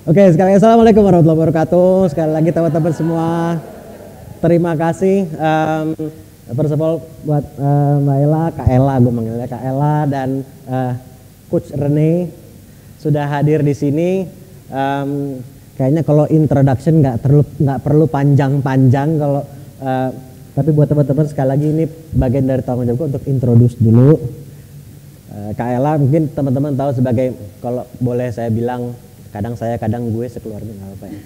Oke, sekali lagi assalamualaikum warahmatullahi wabarakatuh. Sekali lagi teman-teman semua, terima kasih. First of all buat Mbak Ella, Kak Ella, gue manggilnya Kak Ella dan Coach Rene sudah hadir di sini. Kayaknya kalau introduction nggak perlu panjang-panjang kalau tapi buat teman-teman sekali lagi ini bagian dari tanggung jawab untuk introduce dulu. Kak Ella mungkin teman-teman tahu sebagai, kalau boleh saya bilang, kadang saya kadang gue sekeluarga nggak apa ya,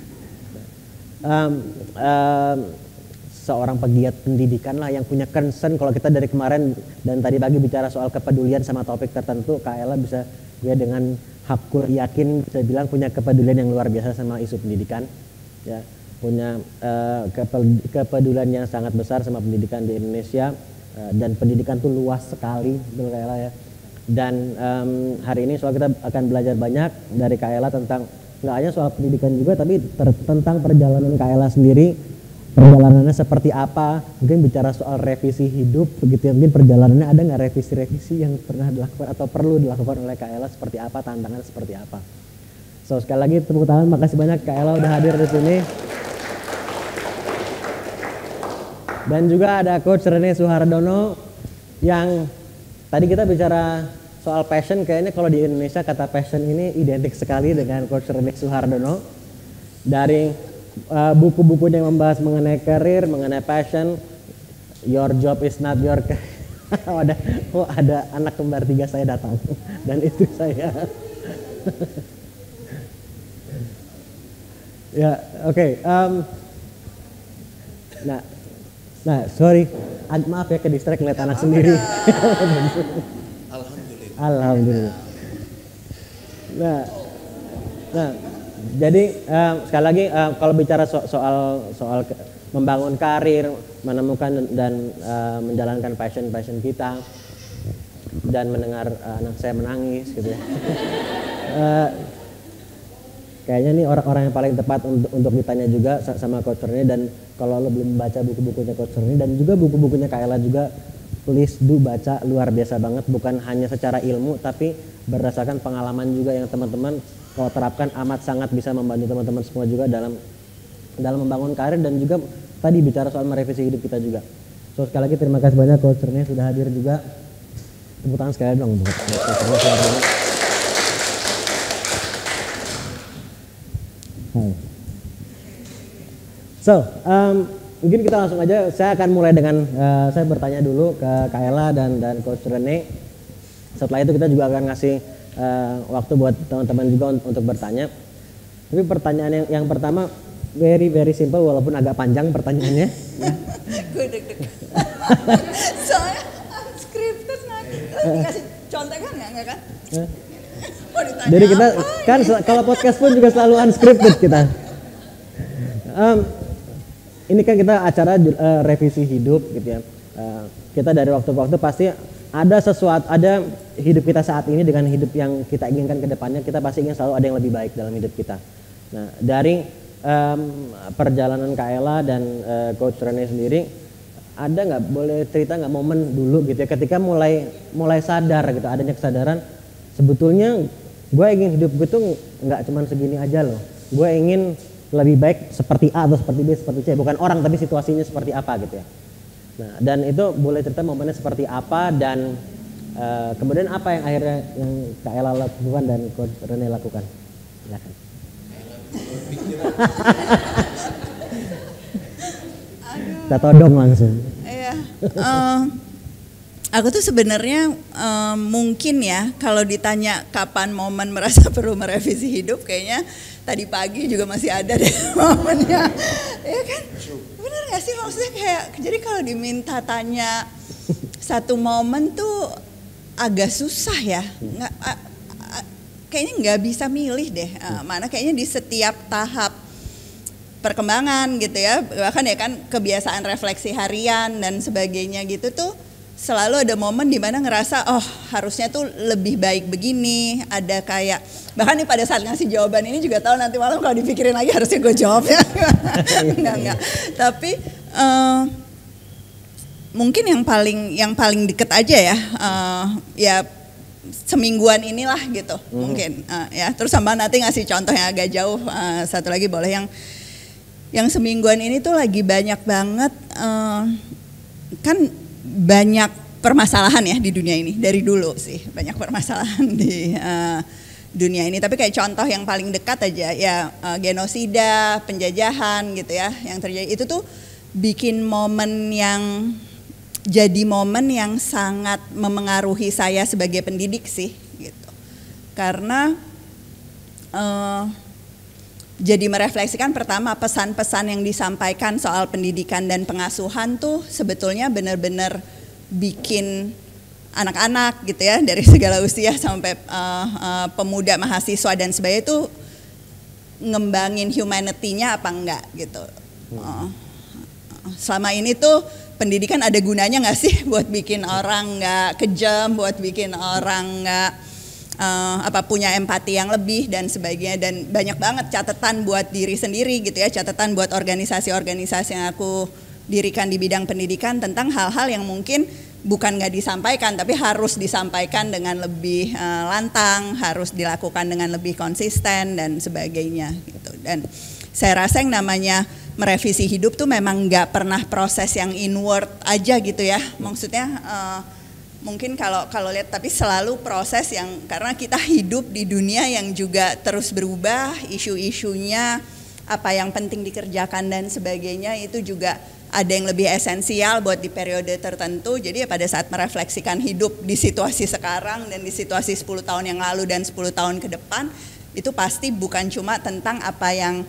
seorang pegiat pendidikan lah yang punya concern. Kalau kita dari kemarin dan tadi pagi bicara soal kepedulian sama topik tertentu, Kak Ella bisa gue dengan hakul yakin saya bilang punya kepedulian yang luar biasa sama isu pendidikan ya, punya kepedulian yang sangat besar sama pendidikan di Indonesia, dan pendidikan tuh luas sekali, betul Kak Ella ya. Dan hari ini soal kita akan belajar banyak dari Kak Ella tentang nggak hanya soal pendidikan juga, tapi tentang perjalanan Kak Ella sendiri, perjalanannya seperti apa. Mungkin bicara soal revisi hidup begitu ya, mungkin perjalanannya ada nggak revisi-revisi yang pernah dilakukan atau perlu dilakukan oleh Kak Ella, seperti apa, tantangan seperti apa. So sekali lagi tepuk tangan, makasih banyak Kak Ella udah hadir di sini. Dan juga ada Coach Rene Suhardono yang tadi kita bicara soal passion. Kayaknya kalau di Indonesia kata passion ini identik sekali dengan Coach Rene Suhardono. Dari buku-bukunya yang membahas mengenai karir, mengenai passion, your job is not your ada anak kembar 3 saya datang dan itu saya. Ya, oke. Nah, sorry, maaf ya ke distract ngeliat anak sendiri. Alhamdulillah. Nah, jadi sekali lagi kalau bicara soal membangun karir, menemukan dan menjalankan passion kita, dan mendengar anak saya menangis gitu ya. Kayaknya ini orang yang paling tepat untuk ditanya juga sama Coach Rene. Dan kalau lo belum baca buku-bukunya Coach Rene dan juga buku-bukunya Kak Ella juga, please do baca, luar biasa banget. Bukan hanya secara ilmu tapi berdasarkan pengalaman juga yang teman-teman kalau terapkan amat sangat bisa membantu teman-teman semua juga dalam membangun karir dan juga tadi bicara soal merevisi hidup kita juga. So sekali lagi terima kasih banyak Coach Rene sudah hadir juga. Tepuk tangan sekali dong buat Coach Rene. So, mungkin kita langsung aja. Saya akan mulai dengan saya bertanya dulu ke Kak Ella dan Coach Rene. Setelah itu kita juga akan ngasih waktu buat teman-teman juga untuk bertanya. Tapi pertanyaan yang pertama very simple walaupun agak panjang pertanyaannya. Gue deg-deg. Soalnya unscripted nanti. Dikasih contekan nggak kan? Jadi kita kan kalau podcast pun juga selalu unscripted kita. Ini kan kita acara revisi hidup gitu ya. Kita dari waktu ke waktu pasti ada sesuatu, ada hidup kita saat ini dengan hidup yang kita inginkan ke depannya, kita pasti ingin selalu ada yang lebih baik dalam hidup kita. Nah, dari perjalanan Kak Ella dan Coach Rene sendiri, ada nggak, boleh cerita nggak momen dulu gitu ya ketika mulai sadar gitu, adanya kesadaran sebetulnya gue ingin hidup gue tuh nggak cuman segini aja loh, gue ingin lebih baik seperti A atau seperti B, seperti C, bukan orang tapi situasinya seperti apa gitu ya. Nah, dan itu boleh cerita momennya seperti apa dan kemudian apa yang akhirnya yang Kak Ella lakukan dan Coach Rene lakukan. Silakan. Kita todong langsung. Iya. Aku tuh sebenarnya mungkin ya kalau ditanya kapan momen merasa perlu merevisi hidup, kayaknya tadi pagi juga masih ada deh momennya, ya kan? Bener nggak sih, maksudnya kayak jadi kalau diminta tanya satu momen tuh agak susah ya, kayaknya nggak bisa milih deh, mana kayaknya di setiap tahap perkembangan gitu ya, bahkan ya kan kebiasaan refleksi harian dan sebagainya gitu tuh selalu ada momen di mana ngerasa oh harusnya tuh lebih baik begini, ada kayak bahkan nih pada saat ngasih jawaban ini juga tahu nanti malam kalau dipikirin lagi harusnya gue jawabnya enggak. Tapi mungkin yang paling deket aja ya, ya semingguan inilah gitu mungkin ya. Terus sama nanti ngasih contoh yang agak jauh, satu lagi boleh yang semingguan ini tuh lagi banyak banget kan banyak permasalahan ya di dunia ini, dari dulu sih banyak permasalahan di dunia ini. Tapi kayak contoh yang paling dekat aja ya, genosida, penjajahan gitu ya yang terjadi, itu tuh bikin jadi momen yang sangat memengaruhi saya sebagai pendidik sih gitu. Karena jadi merefleksikan pertama pesan-pesan yang disampaikan soal pendidikan dan pengasuhan tuh sebetulnya benar-benar bikin anak-anak gitu ya, dari segala usia sampai pemuda, mahasiswa dan sebagainya itu ngembangin humanity-nya apa enggak gitu. Selama ini tuh pendidikan ada gunanya nggak sih buat bikin orang nggak kejam, buat bikin orang nggak punya empati yang lebih dan sebagainya, dan banyak banget catatan buat diri sendiri gitu ya, catatan buat organisasi-organisasi yang aku dirikan di bidang pendidikan tentang hal-hal yang mungkin bukan nggak disampaikan tapi harus disampaikan dengan lebih lantang, harus dilakukan dengan lebih konsisten dan sebagainya gitu. Dan saya rasa yang namanya merevisi hidup tuh memang nggak pernah proses yang inward aja gitu ya, maksudnya mungkin kalau lihat, tapi selalu proses yang, karena kita hidup di dunia yang juga terus berubah, isu-isunya apa yang penting dikerjakan dan sebagainya itu juga ada yang lebih esensial buat di periode tertentu. Jadi ya pada saat merefleksikan hidup di situasi sekarang dan di situasi 10 tahun yang lalu dan 10 tahun ke depan, itu pasti bukan cuma tentang apa yang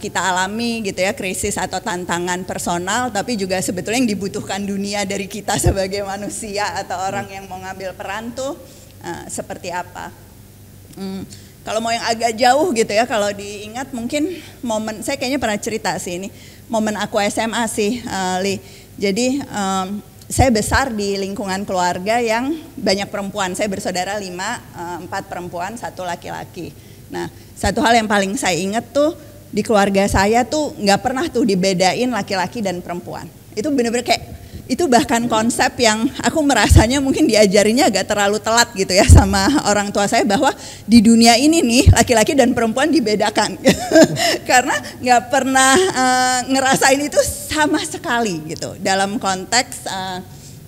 kita alami gitu ya, krisis atau tantangan personal, tapi juga sebetulnya yang dibutuhkan dunia dari kita sebagai manusia atau orang yang mau ngambil peran tuh seperti apa. Kalau mau yang agak jauh gitu ya, kalau diingat mungkin momen, saya kayaknya pernah cerita sih ini, momen aku SMA sih Li. Jadi saya besar di lingkungan keluarga yang banyak perempuan, saya bersaudara 5, 4 perempuan, 1 laki-laki. Nah satu hal yang paling saya ingat tuh, di keluarga saya tuh nggak pernah tuh dibedain laki-laki dan perempuan. Itu bener-bener kayak, itu bahkan konsep yang aku merasanya mungkin diajarinya agak terlalu telat gitu ya sama orang tua saya, bahwa di dunia ini nih laki-laki dan perempuan dibedakan. Karena nggak pernah ngerasain itu sama sekali gitu dalam konteks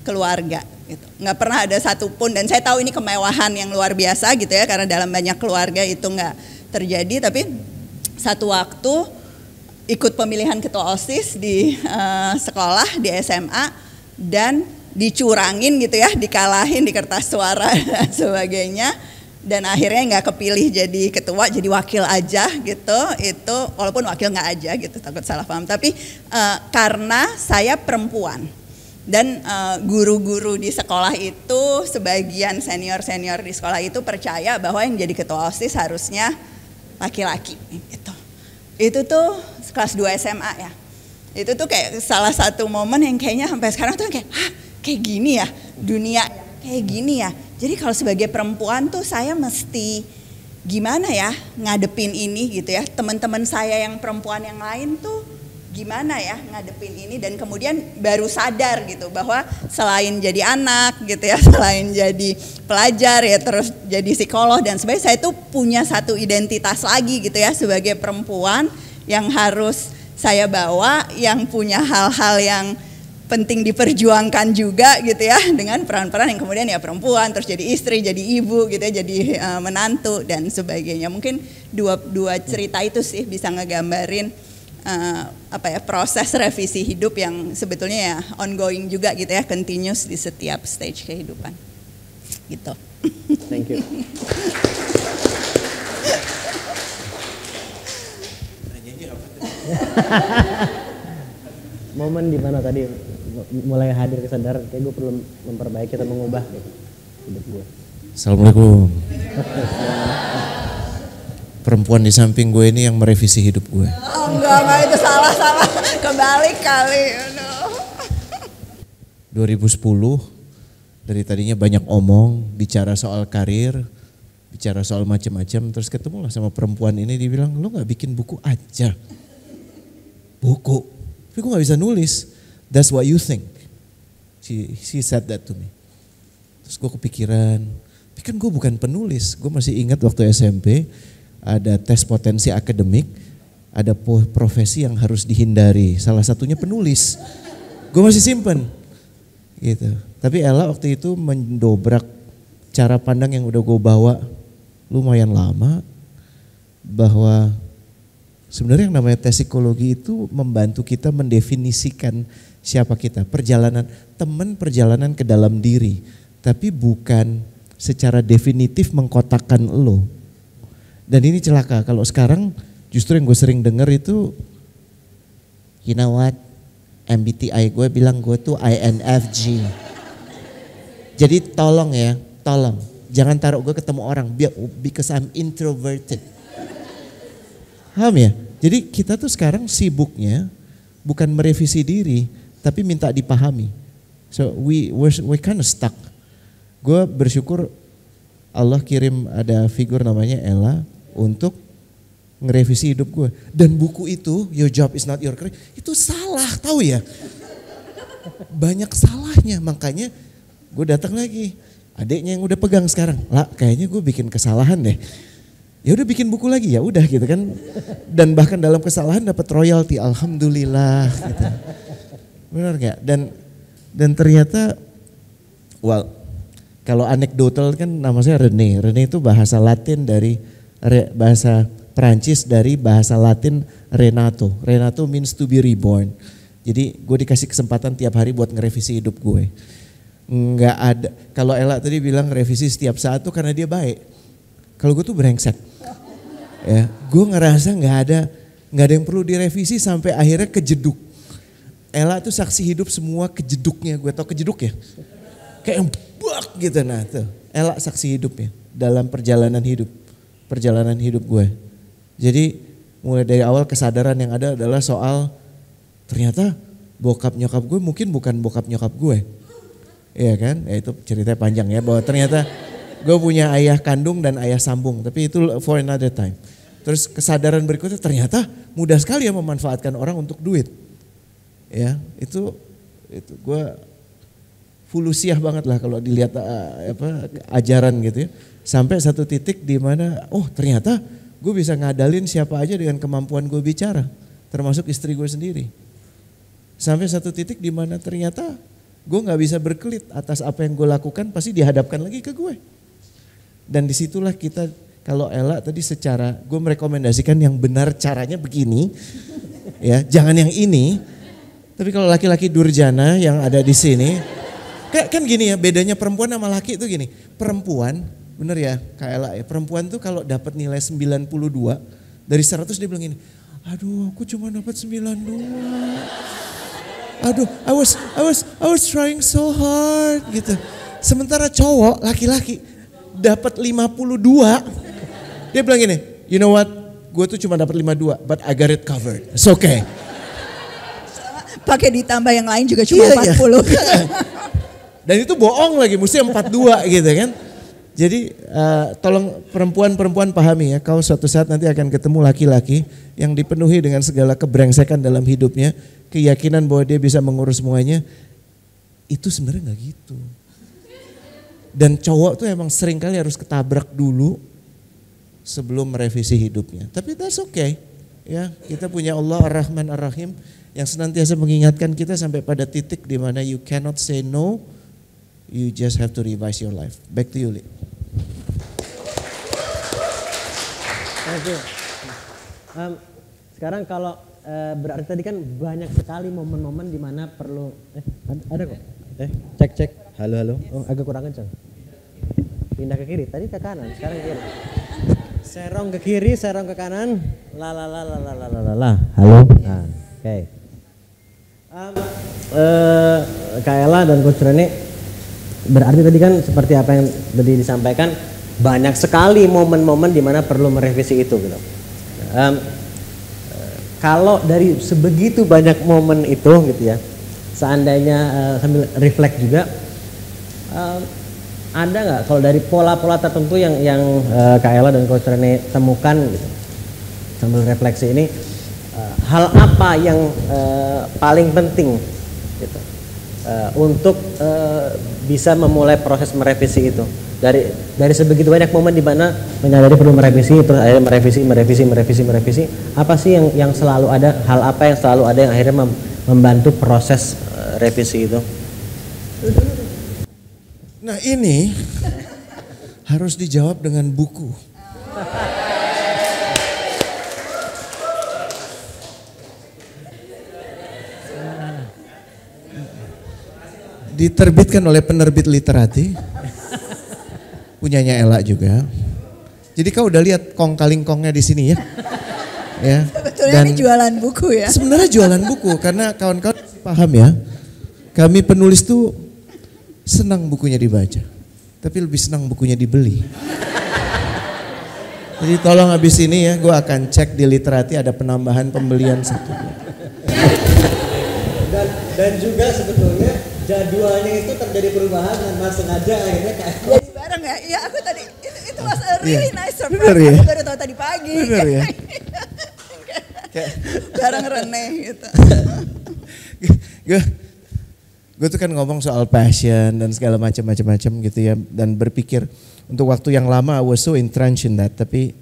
keluarga gitu. Nggak pernah ada satupun, dan saya tahu ini kemewahan yang luar biasa gitu ya, karena dalam banyak keluarga itu nggak terjadi. Tapi satu waktu ikut pemilihan ketua OSIS di sekolah, di SMA, dan dicurangin gitu ya, dikalahin di kertas suara dan sebagainya, dan akhirnya nggak kepilih jadi ketua, jadi wakil aja gitu. Itu walaupun wakil nggak aja gitu, takut salah paham, tapi karena saya perempuan dan guru-guru di sekolah itu, sebagian senior-senior di sekolah itu percaya bahwa yang jadi ketua OSIS harusnya laki-laki gitu. Itu tuh kelas 2 SMA ya. Itu tuh kayak salah satu momen yang kayaknya sampai sekarang tuh kayak, kayak gini ya dunia, kayak gini ya. Jadi kalau sebagai perempuan tuh saya mesti gimana ya ngadepin ini gitu ya. Teman-teman saya yang perempuan yang lain tuh gimana ya ngadepin ini, dan kemudian baru sadar gitu bahwa selain jadi anak gitu ya, selain jadi pelajar ya, terus jadi psikolog dan sebagainya, saya tuh punya satu identitas lagi gitu ya sebagai perempuan yang harus saya bawa, yang punya hal-hal yang penting diperjuangkan juga gitu ya, dengan peran-peran yang kemudian ya perempuan, terus jadi istri, jadi ibu gitu ya, jadi menantu dan sebagainya. Mungkin dua cerita itu sih bisa ngegambarin proses revisi hidup yang sebetulnya ya ongoing juga gitu ya, continuous di setiap stage kehidupan gitu. Thank you. Momen di mana tadi mulai hadir kesadaran kayak gue perlu memperbaiki atau mengubah hidup gue. Assalamualaikum. Perempuan di samping gue ini yang merevisi hidup gue. Oh enggak itu salah, kebalik kali. 2010 dari tadinya banyak omong, bicara soal karir, bicara soal macam-macam, terus ketemulah sama perempuan ini, dibilang lo nggak bikin buku aja, buku, tapi gue nggak bisa nulis. That's what you think. She said that to me. Terus gue kepikiran, Tapi kan gue bukan penulis. Gue masih ingat waktu SMP ada tes potensi akademik, ada profesi yang harus dihindari. Salah satunya penulis. Gue masih simpen gitu. Tapi Ella waktu itu mendobrak cara pandang yang udah gue bawa lumayan lama, bahwa sebenarnya yang namanya tes psikologi itu membantu kita mendefinisikan siapa kita. Perjalanan ke dalam diri, tapi bukan secara definitif mengkotakkan lo. Dan ini celaka, kalau sekarang justru yang gue sering denger itu, you know what, MBTI gue bilang gue tuh INFJ. Jadi tolong ya, tolong jangan taruh gue ketemu orang because I'm introverted. Paham ya? Jadi kita tuh sekarang sibuknya bukan merevisi diri, tapi minta dipahami. So we kind of stuck. Gue bersyukur Allah kirim ada figur namanya Ella untuk ngerevisi hidup gue. Dan buku itu, Your Job is Not Your Career, itu salah, tahu ya? Banyak salahnya, makanya gue datang lagi. Adiknya yang udah pegang sekarang, lah kayaknya gue bikin kesalahan deh. Ya udah bikin buku lagi, ya udah gitu kan. Dan bahkan dalam kesalahan dapat royalti, alhamdulillah gitu. Benar gak? Dan ternyata, well, kalau anekdotal kan nama saya René. René itu bahasa Latin dari bahasa Perancis dari bahasa Latin Renato. Renato means to be reborn. Jadi gue dikasih kesempatan tiap hari buat ngerevisi hidup gue. Nggak ada, kalau Ella tadi bilang revisi setiap saat tuh karena dia baik. Kalau gue tuh brengsek. Ya, gue ngerasa nggak ada yang perlu direvisi sampai akhirnya kejeduk. Ella tuh saksi hidup semua kejeduknya. Gue tau kejeduk ya? Kayak yang bak gitu, nah tuh. Ella saksi hidupnya dalam perjalanan hidup gue. Jadi mulai dari awal kesadaran yang ada adalah soal ternyata bokap nyokap gue mungkin bukan bokap nyokap gue. Iya kan, ya itu ceritanya panjang ya, bahwa ternyata gue punya ayah kandung dan ayah sambung, tapi itu for another time. Terus kesadaran berikutnya ternyata mudah sekali ya memanfaatkan orang untuk duit. Ya, itu gue fulusiah banget lah kalau dilihat ajaran gitu ya. Sampai satu titik di mana, oh ternyata gue bisa ngadalin siapa aja dengan kemampuan gue bicara, termasuk istri gue sendiri. Sampai satu titik di mana ternyata gue gak bisa berkelit atas apa yang gue lakukan, pasti dihadapkan lagi ke gue. Dan disitulah kita, kalau Ella tadi secara, gue merekomendasikan yang benar caranya begini, ya jangan yang ini. Tapi kalau laki-laki durjana yang ada di sini, kan gini ya, bedanya perempuan sama laki itu gini. Perempuan, bener ya Kak Ella ya, perempuan tuh kalau dapat nilai 92, dari 100 dia bilang gini, aduh aku cuma dapat 92. Aduh, I was trying so hard gitu. Sementara cowok, laki-laki dapat 52, dia bilang gini, you know what, gue tuh cuma dapat 52, but I got it covered. It's okay. Pakai ditambah yang lain juga cuma 40. Iya. Dan itu bohong lagi, mesti 42 gitu kan. Jadi tolong perempuan-perempuan pahami ya, kau suatu saat nanti akan ketemu laki-laki yang dipenuhi dengan segala kebrengsekan dalam hidupnya, keyakinan bahwa dia bisa mengurus semuanya, itu sebenarnya nggak gitu. Dan cowok tuh emang sering kali harus ketabrak dulu sebelum merevisi hidupnya. Tapi that's okay. Ya, kita punya Allah Ar-Rahman Ar-Rahim yang senantiasa mengingatkan kita sampai pada titik di mana you cannot say no, you just have to revise your life. Back to you, Li. Thank you. Sekarang kalau berarti tadi kan banyak sekali momen-momen di mana perlu ada kok. Cek. Halo. Oh, agak kurang kencang. Pindah ke kiri, tadi ke kanan, sekarang ke kiri. Serong ke kiri, serong ke kanan. La. Halo. Nah, oke. Kak Ella dan Coach Rene, berarti tadi kan seperti apa yang tadi disampaikan, banyak sekali momen-momen di mana perlu merevisi itu gitu. Kalau dari sebegitu banyak momen itu gitu ya, seandainya sambil reflect juga, ada nggak kalau dari pola-pola tertentu yang Kak Ella dan Coach Rene temukan gitu, sambil refleksi ini, hal apa yang paling penting gitu untuk bisa memulai proses merevisi itu? Dari sebegitu banyak momen di mana menyadari perlu merevisi, terus akhirnya merevisi. Apa sih yang selalu ada, hal apa yang selalu ada yang akhirnya membantu proses revisi itu? Nah ini harus dijawab dengan buku. Diterbitkan oleh penerbit Literati, punyanya Ella juga. Jadi kau udah lihat kong kaling kongnya di sini ya? Ya. Sebetulnya ini jualan buku ya? Sebenarnya jualan buku karena kawan-kawan paham ya. Kami penulis tuh senang bukunya dibaca, tapi lebih senang bukunya dibeli. Jadi tolong habis ini ya, gue akan cek di Literati ada penambahan pembelian satu. Dan juga sebetulnya jadwalnya itu terjadi perubahan dan Mas sengaja akhirnya kayak jadi bareng ya? Iya aku tadi, itu was a really nice surprise, bener ya? aku baru tahu tadi pagi. Bener ya? Bareng Rene gitu. Gue tuh kan ngomong soal passion dan segala macam gitu ya, dan berpikir untuk waktu yang lama I was so entrenched in that, tapi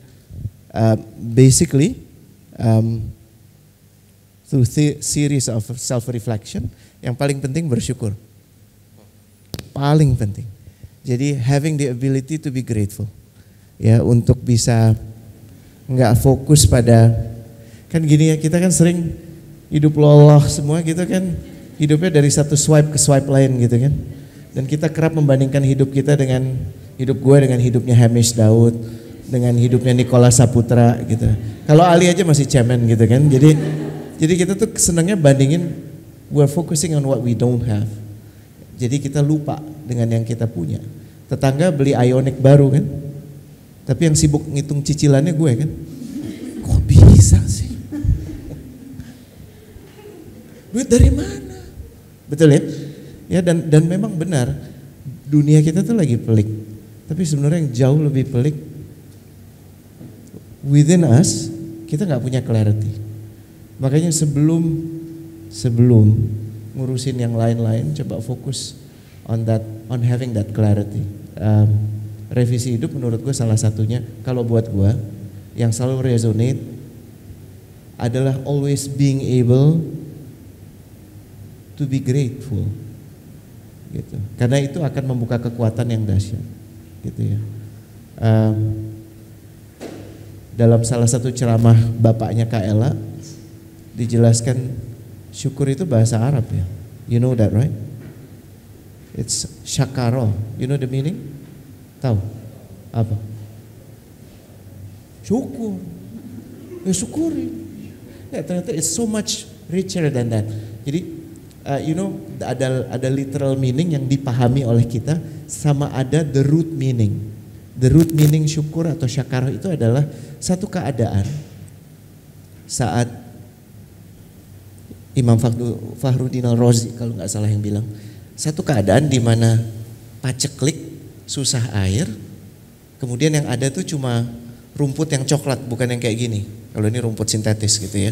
basically through series of self reflection, yang paling penting bersyukur, paling penting. Jadi having the ability to be grateful, ya, untuk bisa nggak fokus pada, kan gini ya, kita kan sering hidup loloh semua gitu kan. Hidupnya dari satu swipe ke swipe lain gitu kan. Dan kita kerap membandingkan hidup kita dengan hidup gue dengan hidupnya Hamish Daud, dengan hidupnya Nicholas Saputra gitu. Kalau Ali aja masih cemen gitu kan. Jadi kita tuh senangnya bandingin, we're focusing on what we don't have. Jadi kita lupa dengan yang kita punya. Tetangga beli Ioniq baru kan. Tapi yang sibuk ngitung cicilannya gue kan. Kok bisa sih? Duit dari mana? Betul ya? Ya, dan memang benar dunia kita tuh lagi pelik. Tapi sebenarnya yang jauh lebih pelik within us, kita nggak punya clarity. Makanya sebelum ngurusin yang lain-lain, coba fokus on having that clarity. Revisi hidup menurut gue salah satunya, kalau buat gue yang selalu resonate adalah always being able to be grateful, gitu. Karena itu akan membuka kekuatan yang dahsyat, gitu ya. Dalam salah satu ceramah bapaknya Kak Ella dijelaskan syukur itu bahasa Arab ya. You know that right? It's syakaro. You know the meaning? Tahu? Apa? Syukur. Ya syukuri. Ya, ternyata it's so much richer than that. Jadi you know, ada literal meaning yang dipahami oleh kita, sama ada the root meaning. The root meaning syukur atau syakar itu adalah satu keadaan saat Imam Fakhruddin Al-Razi kalau nggak salah yang bilang, satu keadaan di mana paceklik, susah air, kemudian yang ada tuh cuma rumput yang coklat, bukan yang kayak gini. Kalau ini rumput sintetis gitu ya,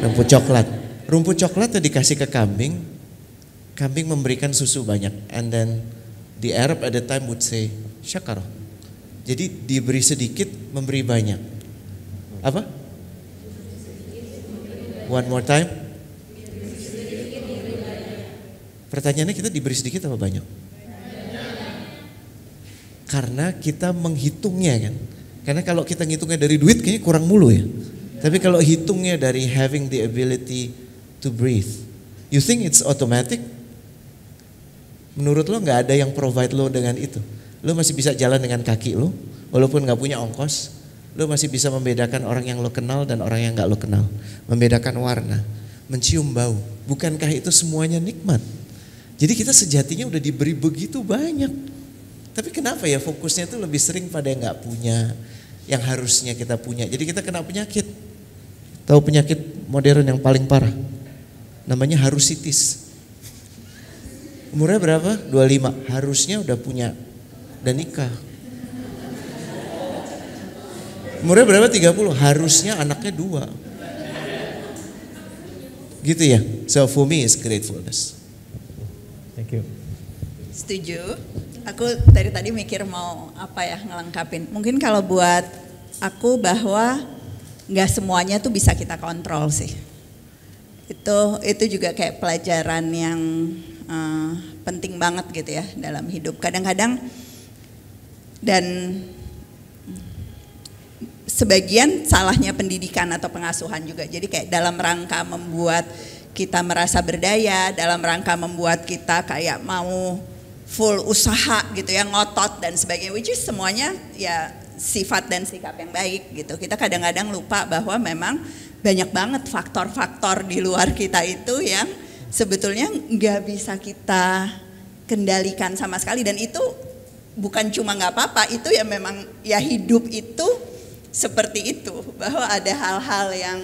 rumput coklat. Rumput coklat dikasih ke kambing, kambing memberikan susu banyak, and then the Arab at the time would say syakar. Jadi diberi sedikit memberi banyak. Apa? One more time. Pertanyaannya, kita diberi sedikit apa banyak? Karena kita menghitungnya kan. Karena kalau kita ngitungnya dari duit kayaknya kurang mulu ya. Tapi kalau hitungnya dari having the ability to breathe, you think it's automatic? Menurut lo nggak ada yang provide lo dengan itu. Lo masih bisa jalan dengan kaki lo, walaupun nggak punya ongkos. Lo masih bisa membedakan orang yang lo kenal dan orang yang nggak lo kenal. Membedakan warna, mencium bau. Bukankah itu semuanya nikmat? Jadi kita sejatinya udah diberi begitu banyak. Tapi kenapa ya fokusnya tuh lebih sering pada yang nggak punya, yang harusnya kita punya. Jadi kita kena penyakit. Tahu penyakit modern yang paling parah? Namanya harusitis. Umurnya berapa? 25. Harusnya udah punya dan nikah. Umurnya berapa? 30. Harusnya anaknya 2. Gitu ya. So for me is gratefulness. Thank you. Setuju. Aku dari tadi mikir mau apa ya ngelengkapin. Mungkin kalau buat aku bahwa nggak semuanya tuh bisa kita kontrol sih. Itu juga kayak pelajaran yang penting banget gitu ya dalam hidup. Kadang-kadang dan sebagian salahnya pendidikan atau pengasuhan juga. Jadi kayak dalam rangka membuat kita merasa berdaya, dalam rangka membuat kita kayak mau full usaha gitu ya, ngotot dan sebagainya, which is semuanya ya sifat dan sikap yang baik gitu. Kita kadang-kadang lupa bahwa memang banyak banget faktor-faktor di luar kita itu yang sebetulnya nggak bisa kita kendalikan sama sekali, dan itu bukan cuma nggak apa-apa, itu ya memang ya hidup itu seperti itu, bahwa ada hal-hal yang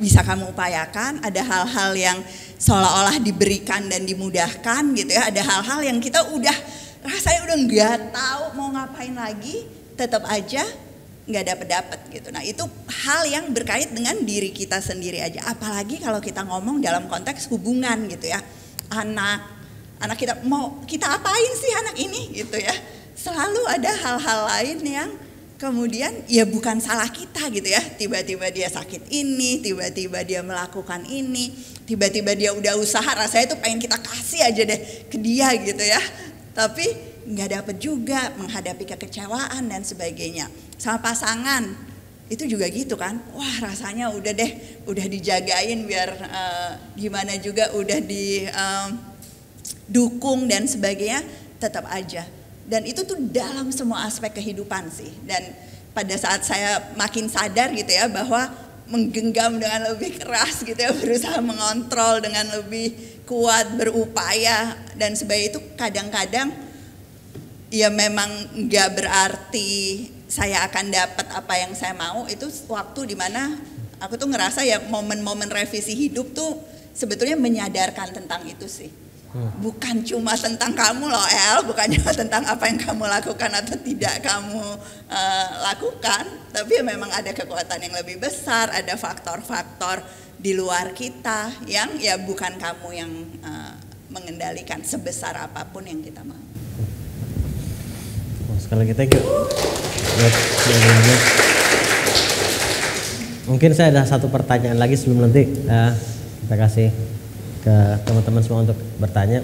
bisa kamu upayakan, ada hal-hal yang seolah-olah diberikan dan dimudahkan gitu ya, ada hal-hal yang kita udah rasanya udah nggak tahu mau ngapain lagi, tetap aja nggak dapet gitu. Nah itu hal yang berkait dengan diri kita sendiri aja, apalagi kalau kita ngomong dalam konteks hubungan gitu ya, anak kita mau kita apain sih anak ini gitu ya, selalu ada hal-hal lain yang kemudian ya bukan salah kita gitu ya, tiba-tiba dia sakit ini, tiba-tiba dia melakukan ini, tiba-tiba dia udah usaha, rasanya tuh pengen kita kasih aja deh ke dia gitu ya, tapi nggak dapet juga, menghadapi kekecewaan dan sebagainya. Sama pasangan itu juga gitu kan, wah rasanya udah deh, udah dijagain biar gimana juga, udah didukung dan sebagainya, tetap aja. Dan itu tuh dalam semua aspek kehidupan sih. Dan pada saat saya makin sadar gitu ya, bahwa menggenggam dengan lebih keras gitu ya, berusaha mengontrol dengan lebih kuat, berupaya dan sebagainya, itu kadang-kadang ya memang nggak berarti saya akan dapat apa yang saya mau. Itu waktu dimana aku tuh ngerasa ya momen-momen revisi hidup tuh sebetulnya menyadarkan tentang itu sih. Bukan cuma tentang kamu loh El, bukan cuma tentang apa yang kamu lakukan atau tidak kamu lakukan, tapi ya memang ada kekuatan yang lebih besar, ada faktor-faktor di luar kita yang ya bukan kamu yang mengendalikan sebesar apapun yang kita mau. Sekali lagi thank you. Mungkin saya ada satu pertanyaan lagi sebelum nanti kita kasih ke teman-teman semua untuk bertanya.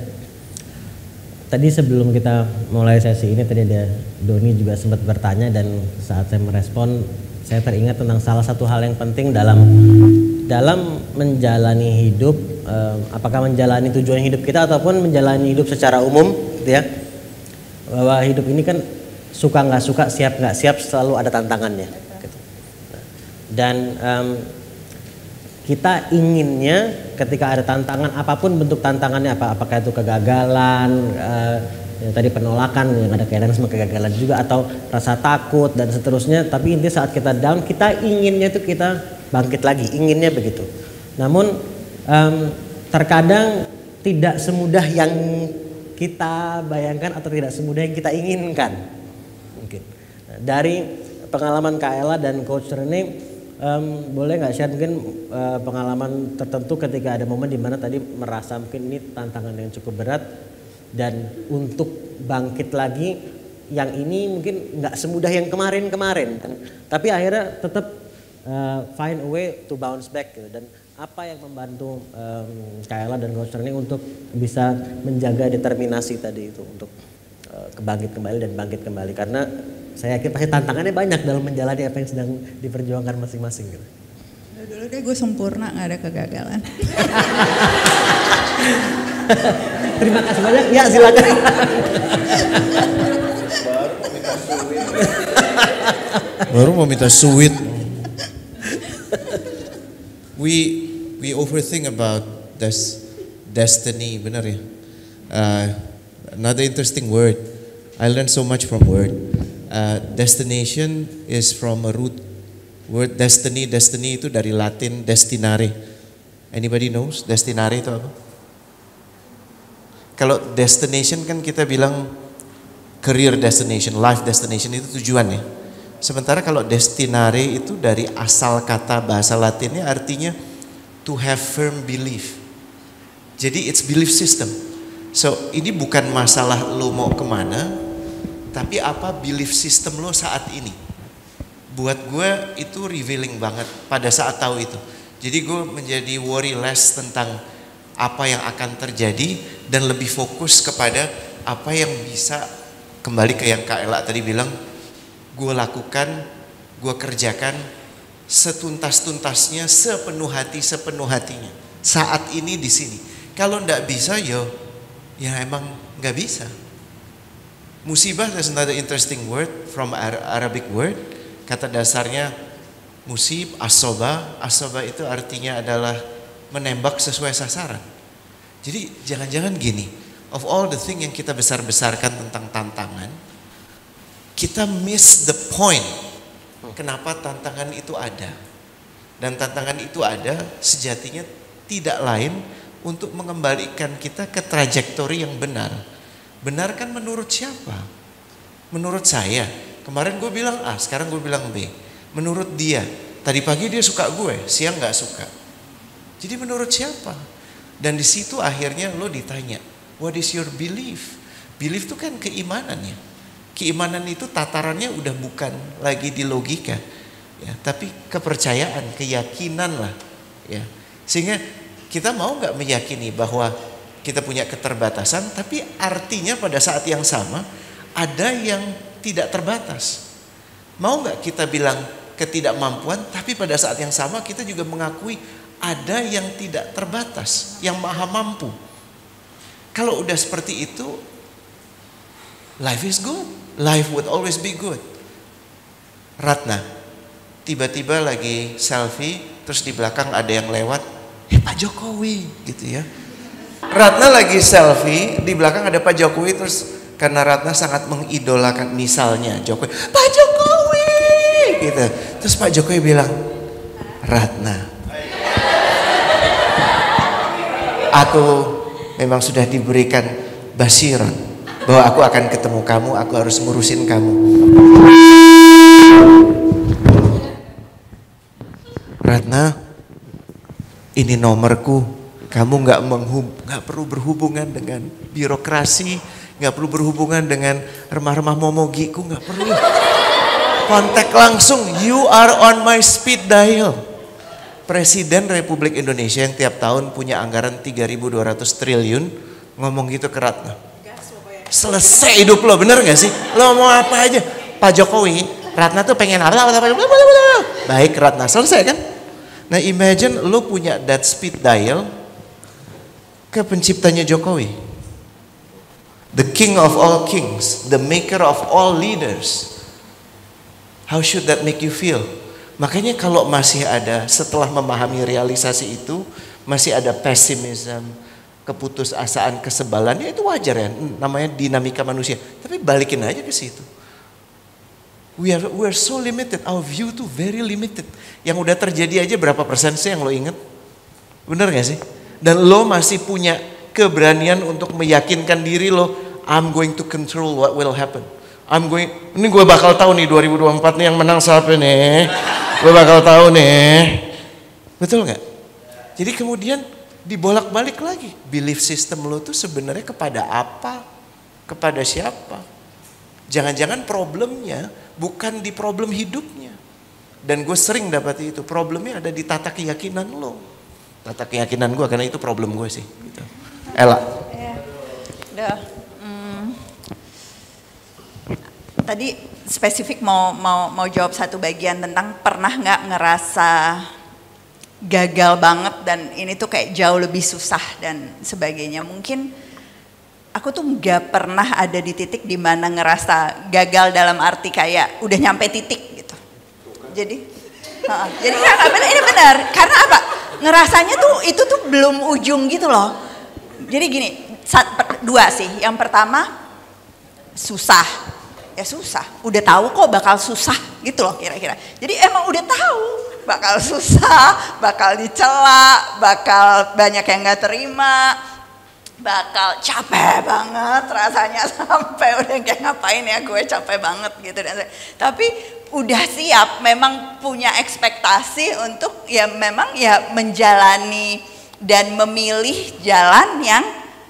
Tadi sebelum kita mulai sesi ini, tadi ada Doni juga sempat bertanya, dan saat saya merespon saya teringat tentang salah satu hal yang penting dalam menjalani hidup, apakah menjalani tujuan hidup kita ataupun menjalani hidup secara umum gitu ya, bahwa hidup ini kan suka nggak suka, siap nggak siap, selalu ada tantangannya gitu. Dan kita inginnya ketika ada tantangan, apapun bentuk tantangannya, apakah itu kegagalan, yang tadi penolakan yang ada kaitan sama kegagalan juga, atau rasa takut dan seterusnya, tapi intinya saat kita down, kita inginnya itu kita bangkit lagi, inginnya begitu. Namun terkadang tidak semudah yang kita bayangkan atau tidak semudah yang kita inginkan mungkin. Dari pengalaman Kak Ella dan Coach Rene, boleh nggak share mungkin pengalaman tertentu ketika ada momen dimana tadi merasa mungkin ini tantangan yang cukup berat, dan untuk bangkit lagi yang ini mungkin nggak semudah yang kemarin-kemarin, tapi akhirnya tetap find a way to bounce back gitu. Dan apa yang membantu Kak Ella dan Coach Rene untuk bisa menjaga determinasi tadi itu untuk kebangkit kembali dan bangkit kembali, karena saya yakin pasti tantangannya banyak dalam menjalani apa yang sedang diperjuangkan masing-masing gitu. Dulu deh gue sempurna, gak ada kegagalan. Terima kasih banyak. Ya silakan. Baru mau minta sweet. We overthink about destiny, benar ya? Another interesting word. I learned so much from word. Destination is from a root word destiny. Destiny itu dari Latin destinare. Anybody knows destinare itu apa? Kalau destination kan kita bilang career destination, life destination itu tujuan ya. Sementara kalau destinare itu dari asal kata bahasa Latinnya artinya to have firm belief. Jadi it's belief system. So ini bukan masalah lo mau kemana, tapi apa belief system lo saat ini. Buat gue itu revealing banget pada saat tahu itu. Jadi gue menjadi worry less tentang apa yang akan terjadi dan lebih fokus kepada apa yang bisa, kembali ke yang Kak Ella tadi bilang, gue lakukan, gue kerjakan setuntas-tuntasnya, sepenuh hati, sepenuh hatinya. Saat ini di sini. Kalau ndak bisa, ya emang nggak bisa. Musibah is another interesting word from Arabic word. Kata dasarnya musib, asoba. Asoba itu artinya adalah menembak sesuai sasaran. Jadi jangan-jangan gini, of all the thing yang kita besar-besarkan tentang tantangan, kita miss the point. Kenapa tantangan itu ada? Dan tantangan itu ada sejatinya tidak lain untuk mengembalikan kita ke trajektori yang benar. Benar kan menurut siapa? Menurut saya. Kemarin gue bilang A, sekarang gue bilang B. Menurut dia, tadi pagi dia suka gue, siang gak suka. Jadi menurut siapa? Dan di situ akhirnya lo ditanya, what is your belief? Belief itu kan keimanannya. Keimanan itu tatarannya udah bukan lagi di logika, ya, tapi kepercayaan, keyakinan lah, ya. Sehingga kita mau nggak meyakini bahwa kita punya keterbatasan, tapi artinya pada saat yang sama ada yang tidak terbatas. Mau nggak kita bilang ketidakmampuan, tapi pada saat yang sama kita juga mengakui ada yang tidak terbatas, yang maha mampu. Kalau udah seperti itu, life is good. Life would always be good. Ratna, tiba-tiba lagi selfie, terus di belakang ada yang lewat, Pak Jokowi, gitu ya. Ratna lagi selfie, di belakang ada Pak Jokowi, terus karena Ratna sangat mengidolakan misalnya Jokowi, Pak Jokowi, gitu. Terus Pak Jokowi bilang, Ratna, aku memang sudah diberikan basiran bahwa aku akan ketemu kamu, aku harus ngurusin kamu. Ratna, ini nomorku. Kamu nggak perlu berhubungan dengan birokrasi, nggak perlu berhubungan dengan remah-remah momogiku, nggak perlu. Kontak langsung. You are on my speed dial. Presiden Republik Indonesia yang tiap tahun punya anggaran 3.200 triliun ngomong gitu ke Ratna. Selesai hidup lo, bener gak sih? Lo mau apa aja? Pak Jokowi, Ratna tuh pengen apa? Baik Ratna, selesai kan? Nah imagine lo punya that speed dial ke penciptanya Jokowi. The king of all kings, the maker of all leaders. How should that make you feel? Makanya kalau masih ada, setelah memahami realisasi itu, masih ada pessimism, keputusasaan, kesebalan, ya itu wajar ya, namanya dinamika manusia. Tapi balikin aja ke situ. We are so limited, our view tuh very limited. Yang udah terjadi aja berapa persen sih yang lo inget? Bener gak sih? Dan lo masih punya keberanian untuk meyakinkan diri lo, I'm going to control what will happen. Ini gue bakal tahu nih 2024 nih yang menang siapa nih. Gue bakal tahu nih. Betul gak? Jadi kemudian dibolak-balik lagi. Belief system lo tuh sebenarnya kepada apa? Kepada siapa? Jangan-jangan problemnya bukan di problem hidupnya. Dan gue sering dapat itu. Problemnya ada di tata keyakinan lo. Tata keyakinan gue, karena itu problem gue sih. Gitu. Ella. Tadi spesifik mau jawab satu bagian tentang pernah nggak ngerasa gagal banget dan ini tuh kayak jauh lebih susah dan sebagainya. Mungkin aku tuh nggak pernah ada di titik di mana ngerasa gagal dalam arti kayak udah nyampe titik gitu. Jadi ini benar. Karena apa? Ngerasanya tuh itu tuh belum ujung gitu loh. Jadi gini, dua sih. Yang pertama susah. Ya susah. Udah tahu kok bakal susah gitu loh kira-kira. Jadi emang udah tahu bakal susah, bakal dicela, bakal banyak yang nggak terima, bakal capek banget rasanya sampai udah kayak ngapain ya gue capek banget gitu. Tapi udah siap, memang punya ekspektasi untuk ya memang ya menjalani dan memilih jalan yang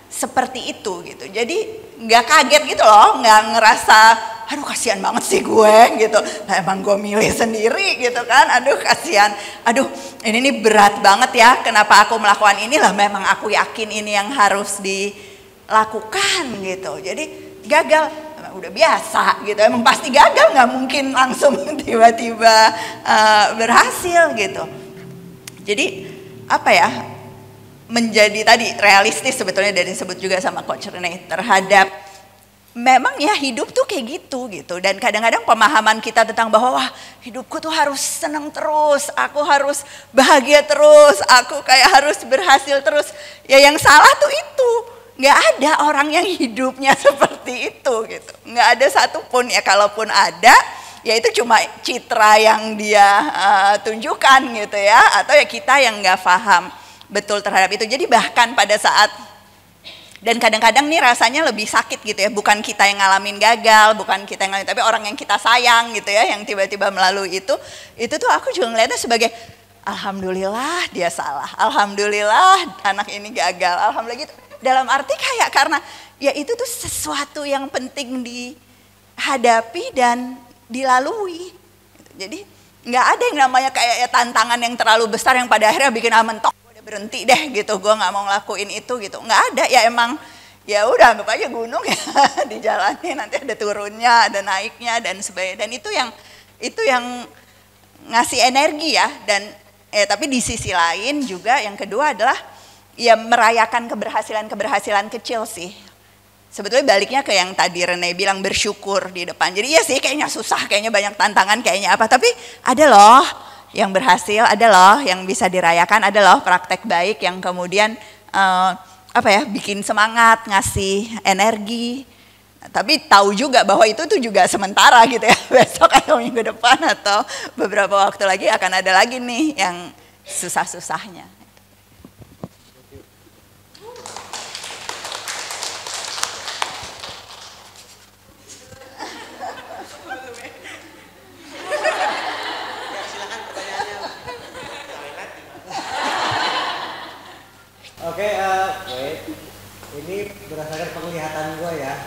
seperti itu gitu. Jadi nggak kaget gitu loh, nggak ngerasa aduh kasihan banget sih gue gitu. Nah, emang gue milih sendiri gitu kan. Aduh kasihan. Aduh ini nih berat banget ya. Kenapa aku melakukan ini lah? Memang aku yakin ini yang harus dilakukan gitu. Jadi gagal udah biasa gitu. Emang pasti gagal, nggak mungkin langsung tiba-tiba berhasil gitu. Jadi apa ya? Menjadi tadi realistis sebetulnya dari disebut juga sama Coach Rene terhadap memang ya hidup tuh kayak gitu dan kadang-kadang pemahaman kita tentang bahwa wah hidupku tuh harus senang terus, aku harus bahagia terus, aku kayak harus berhasil terus. Ya yang salah tuh itu, nggak ada orang yang hidupnya seperti itu gitu, nggak ada satupun ya, kalaupun ada ya itu cuma citra yang dia tunjukkan gitu ya, atau ya kita yang nggak paham betul terhadap itu. Jadi bahkan pada saat, dan kadang-kadang nih rasanya lebih sakit gitu ya, bukan kita yang ngalamin gagal, bukan kita yang ngalamin, tapi orang yang kita sayang gitu ya, yang tiba-tiba melalui itu tuh aku juga ngeliatnya sebagai alhamdulillah dia salah, alhamdulillah anak ini gagal, alhamdulillah gitu. Dalam arti kayak karena ya itu tuh sesuatu yang penting dihadapi dan dilalui. Jadi nggak ada yang namanya kayak ya tantangan yang terlalu besar yang pada akhirnya bikin mentok berhenti deh gitu, gue nggak mau ngelakuin itu gitu, nggak ada. Ya emang ya udah anggap aja gunung ya dijalani, nanti ada turunnya, ada naiknya dan sebagainya. Dan itu yang ngasih energi ya. Dan tapi di sisi lain juga yang kedua adalah ya merayakan keberhasilan kecil sih. Sebetulnya baliknya ke yang tadi Rene bilang, bersyukur di depan. Jadi ya sih kayaknya susah, kayaknya banyak tantangan, kayaknya apa, tapi ada loh yang berhasil, ada loh yang bisa dirayakan, ada loh praktek baik yang kemudian bikin semangat, ngasih energi. Tapi tahu juga bahwa itu tuh juga sementara gitu ya. Besok atau minggu depan atau beberapa waktu lagi akan ada lagi nih yang susah-susahnya. Oke, wait. Ini berdasarkan penglihatan gue ya.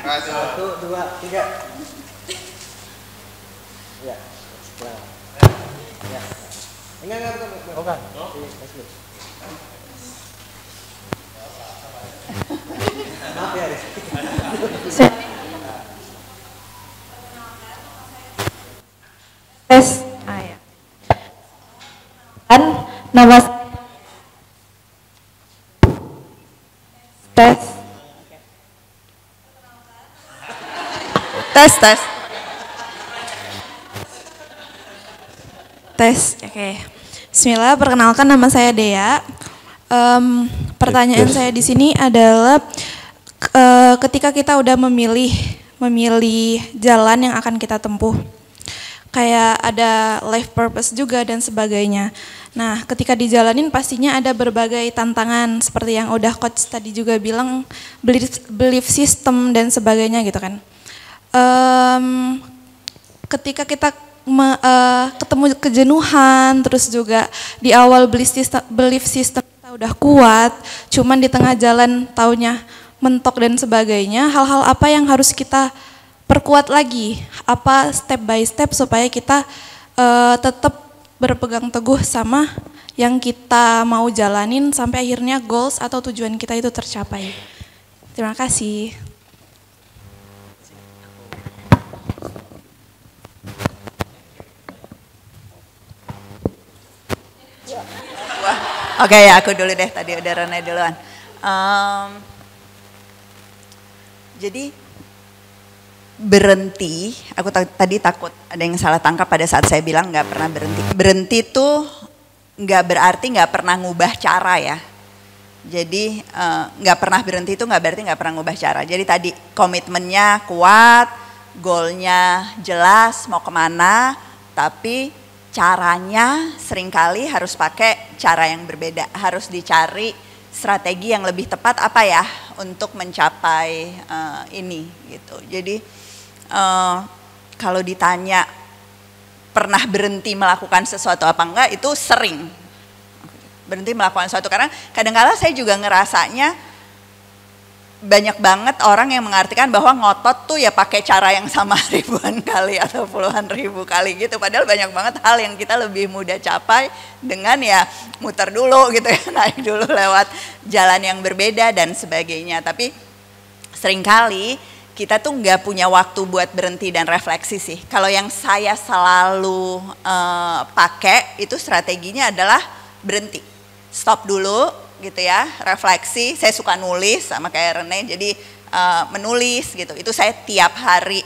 1, 2, 3. Ya, ya. Enggak. Bukan. Maaf ya, Rizky. Tes. Ya. Kan nama tes. Oke. Bismillah, perkenalkan nama saya Dea. Pertanyaan saya di sini adalah ketika kita udah memilih jalan yang akan kita tempuh, kayak ada life purpose juga dan sebagainya. Nah, ketika dijalanin pastinya ada berbagai tantangan seperti yang udah coach tadi juga bilang, belief system dan sebagainya gitu kan. Ketika kita ketemu kejenuhan, terus juga di awal belief system kita udah kuat, cuman di tengah jalan taunya mentok dan sebagainya, hal-hal apa yang harus kita perkuat lagi, apa step by step supaya kita tetap berpegang teguh sama yang kita mau jalanin sampai akhirnya goals atau tujuan kita itu tercapai. Terima kasih. Oke ya, aku dulu deh, tadi udah Rene duluan. Jadi berhenti, aku tadi takut ada yang salah tangkap pada saat saya bilang nggak pernah berhenti. Berhenti tuh nggak berarti nggak pernah ngubah cara ya. Jadi nggak pernah berhenti itu nggak berarti nggak pernah ngubah cara. Jadi tadi komitmennya kuat, goalnya jelas mau kemana, tapi caranya seringkali harus pakai cara yang berbeda, harus dicari strategi yang lebih tepat apa ya untuk mencapai ini gitu. Jadi kalau ditanya pernah berhenti melakukan sesuatu apa enggak, itu sering berhenti melakukan sesuatu, karena kadang-kala saya juga ngerasanya banyak banget orang yang mengartikan bahwa ngotot tuh ya pakai cara yang sama ribuan kali atau puluhan ribu kali gitu. Padahal banyak banget hal yang kita lebih mudah capai dengan ya muter dulu gitu ya, naik dulu lewat jalan yang berbeda dan sebagainya. Tapi seringkali kita tuh nggak punya waktu buat berhenti dan refleksi sih. Kalau yang saya selalu pakai itu strateginya adalah berhenti, stop dulu gitu ya, refleksi. Saya suka nulis sama kayak Rene, jadi menulis gitu. Itu saya tiap hari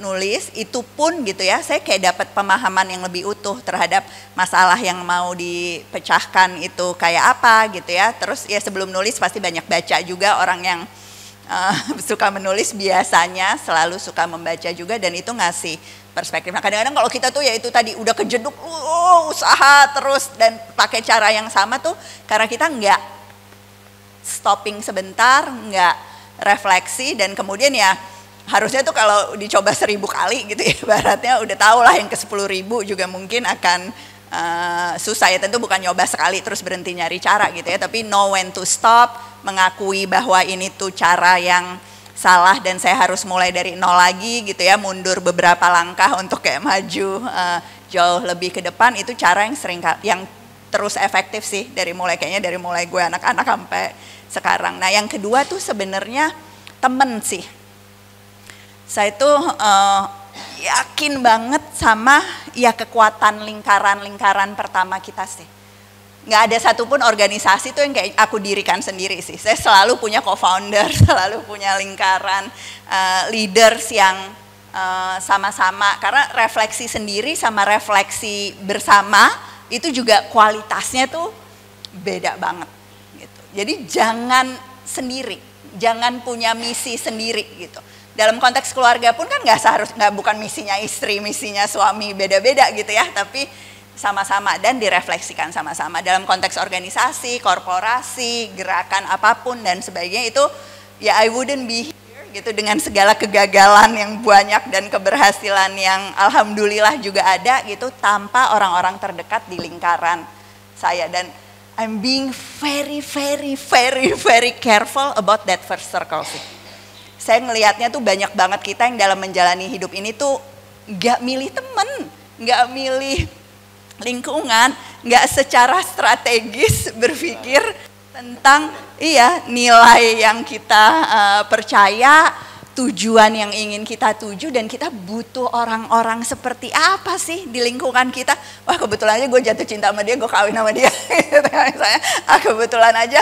nulis. Itu pun gitu ya, saya kayak dapat pemahaman yang lebih utuh terhadap masalah yang mau dipecahkan itu kayak apa gitu ya. Terus ya sebelum nulis pasti banyak baca juga. Orang yang suka menulis biasanya selalu suka membaca juga, dan itu ngasih perspektif. Nah kadang-kadang kalau kita tuh ya itu tadi udah kejeduk usaha terus dan pakai cara yang sama tuh karena kita nggak stopping sebentar, nggak refleksi, dan kemudian ya harusnya tuh kalau dicoba 1000 kali gitu ya, ibaratnya udah tau lah yang ke 10.000 juga mungkin akan susah ya. Tentu bukan nyoba sekali terus berhenti nyari cara gitu ya, tapi know when to stop, mengakui bahwa ini tuh cara yang salah dan saya harus mulai dari nol lagi gitu ya, mundur beberapa langkah untuk kayak maju jauh lebih ke depan. Itu cara yang yang terus efektif sih dari mulai gue anak-anak sampai sekarang. Nah yang kedua tuh sebenarnya temen sih. Saya tuh yakin banget sama ya kekuatan lingkaran-lingkaran pertama kita sih. Nggak ada satupun organisasi tuh yang kayak aku dirikan sendiri sih. Saya selalu punya co-founder, selalu punya lingkaran leaders yang sama-sama. Karena refleksi sendiri sama refleksi bersama itu juga kualitasnya tuh beda banget gitu. Jadi jangan sendiri, jangan punya misi sendiri gitu. Dalam konteks keluarga pun kan nggak bukan misinya istri, misinya suami, beda-beda gitu ya. Tapi sama-sama dan direfleksikan sama-sama. Dalam konteks organisasi, korporasi, gerakan apapun dan sebagainya itu ya I wouldn't be here gitu dengan segala kegagalan yang banyak dan keberhasilan yang alhamdulillah juga ada gitu tanpa orang-orang terdekat di lingkaran saya. Dan I'm being very careful about that first circle sih. Saya ngelihatnya tuh banyak banget kita yang dalam menjalani hidup ini tuh gak milih temen, gak milih lingkungan, nggak secara strategis berpikir tentang nilai yang kita percaya, tujuan yang ingin kita tuju, dan kita butuh orang-orang seperti apa sih di lingkungan kita. Wah kebetulan aja gue jatuh cinta sama dia, gue kawin sama dia. Misalnya, kebetulan aja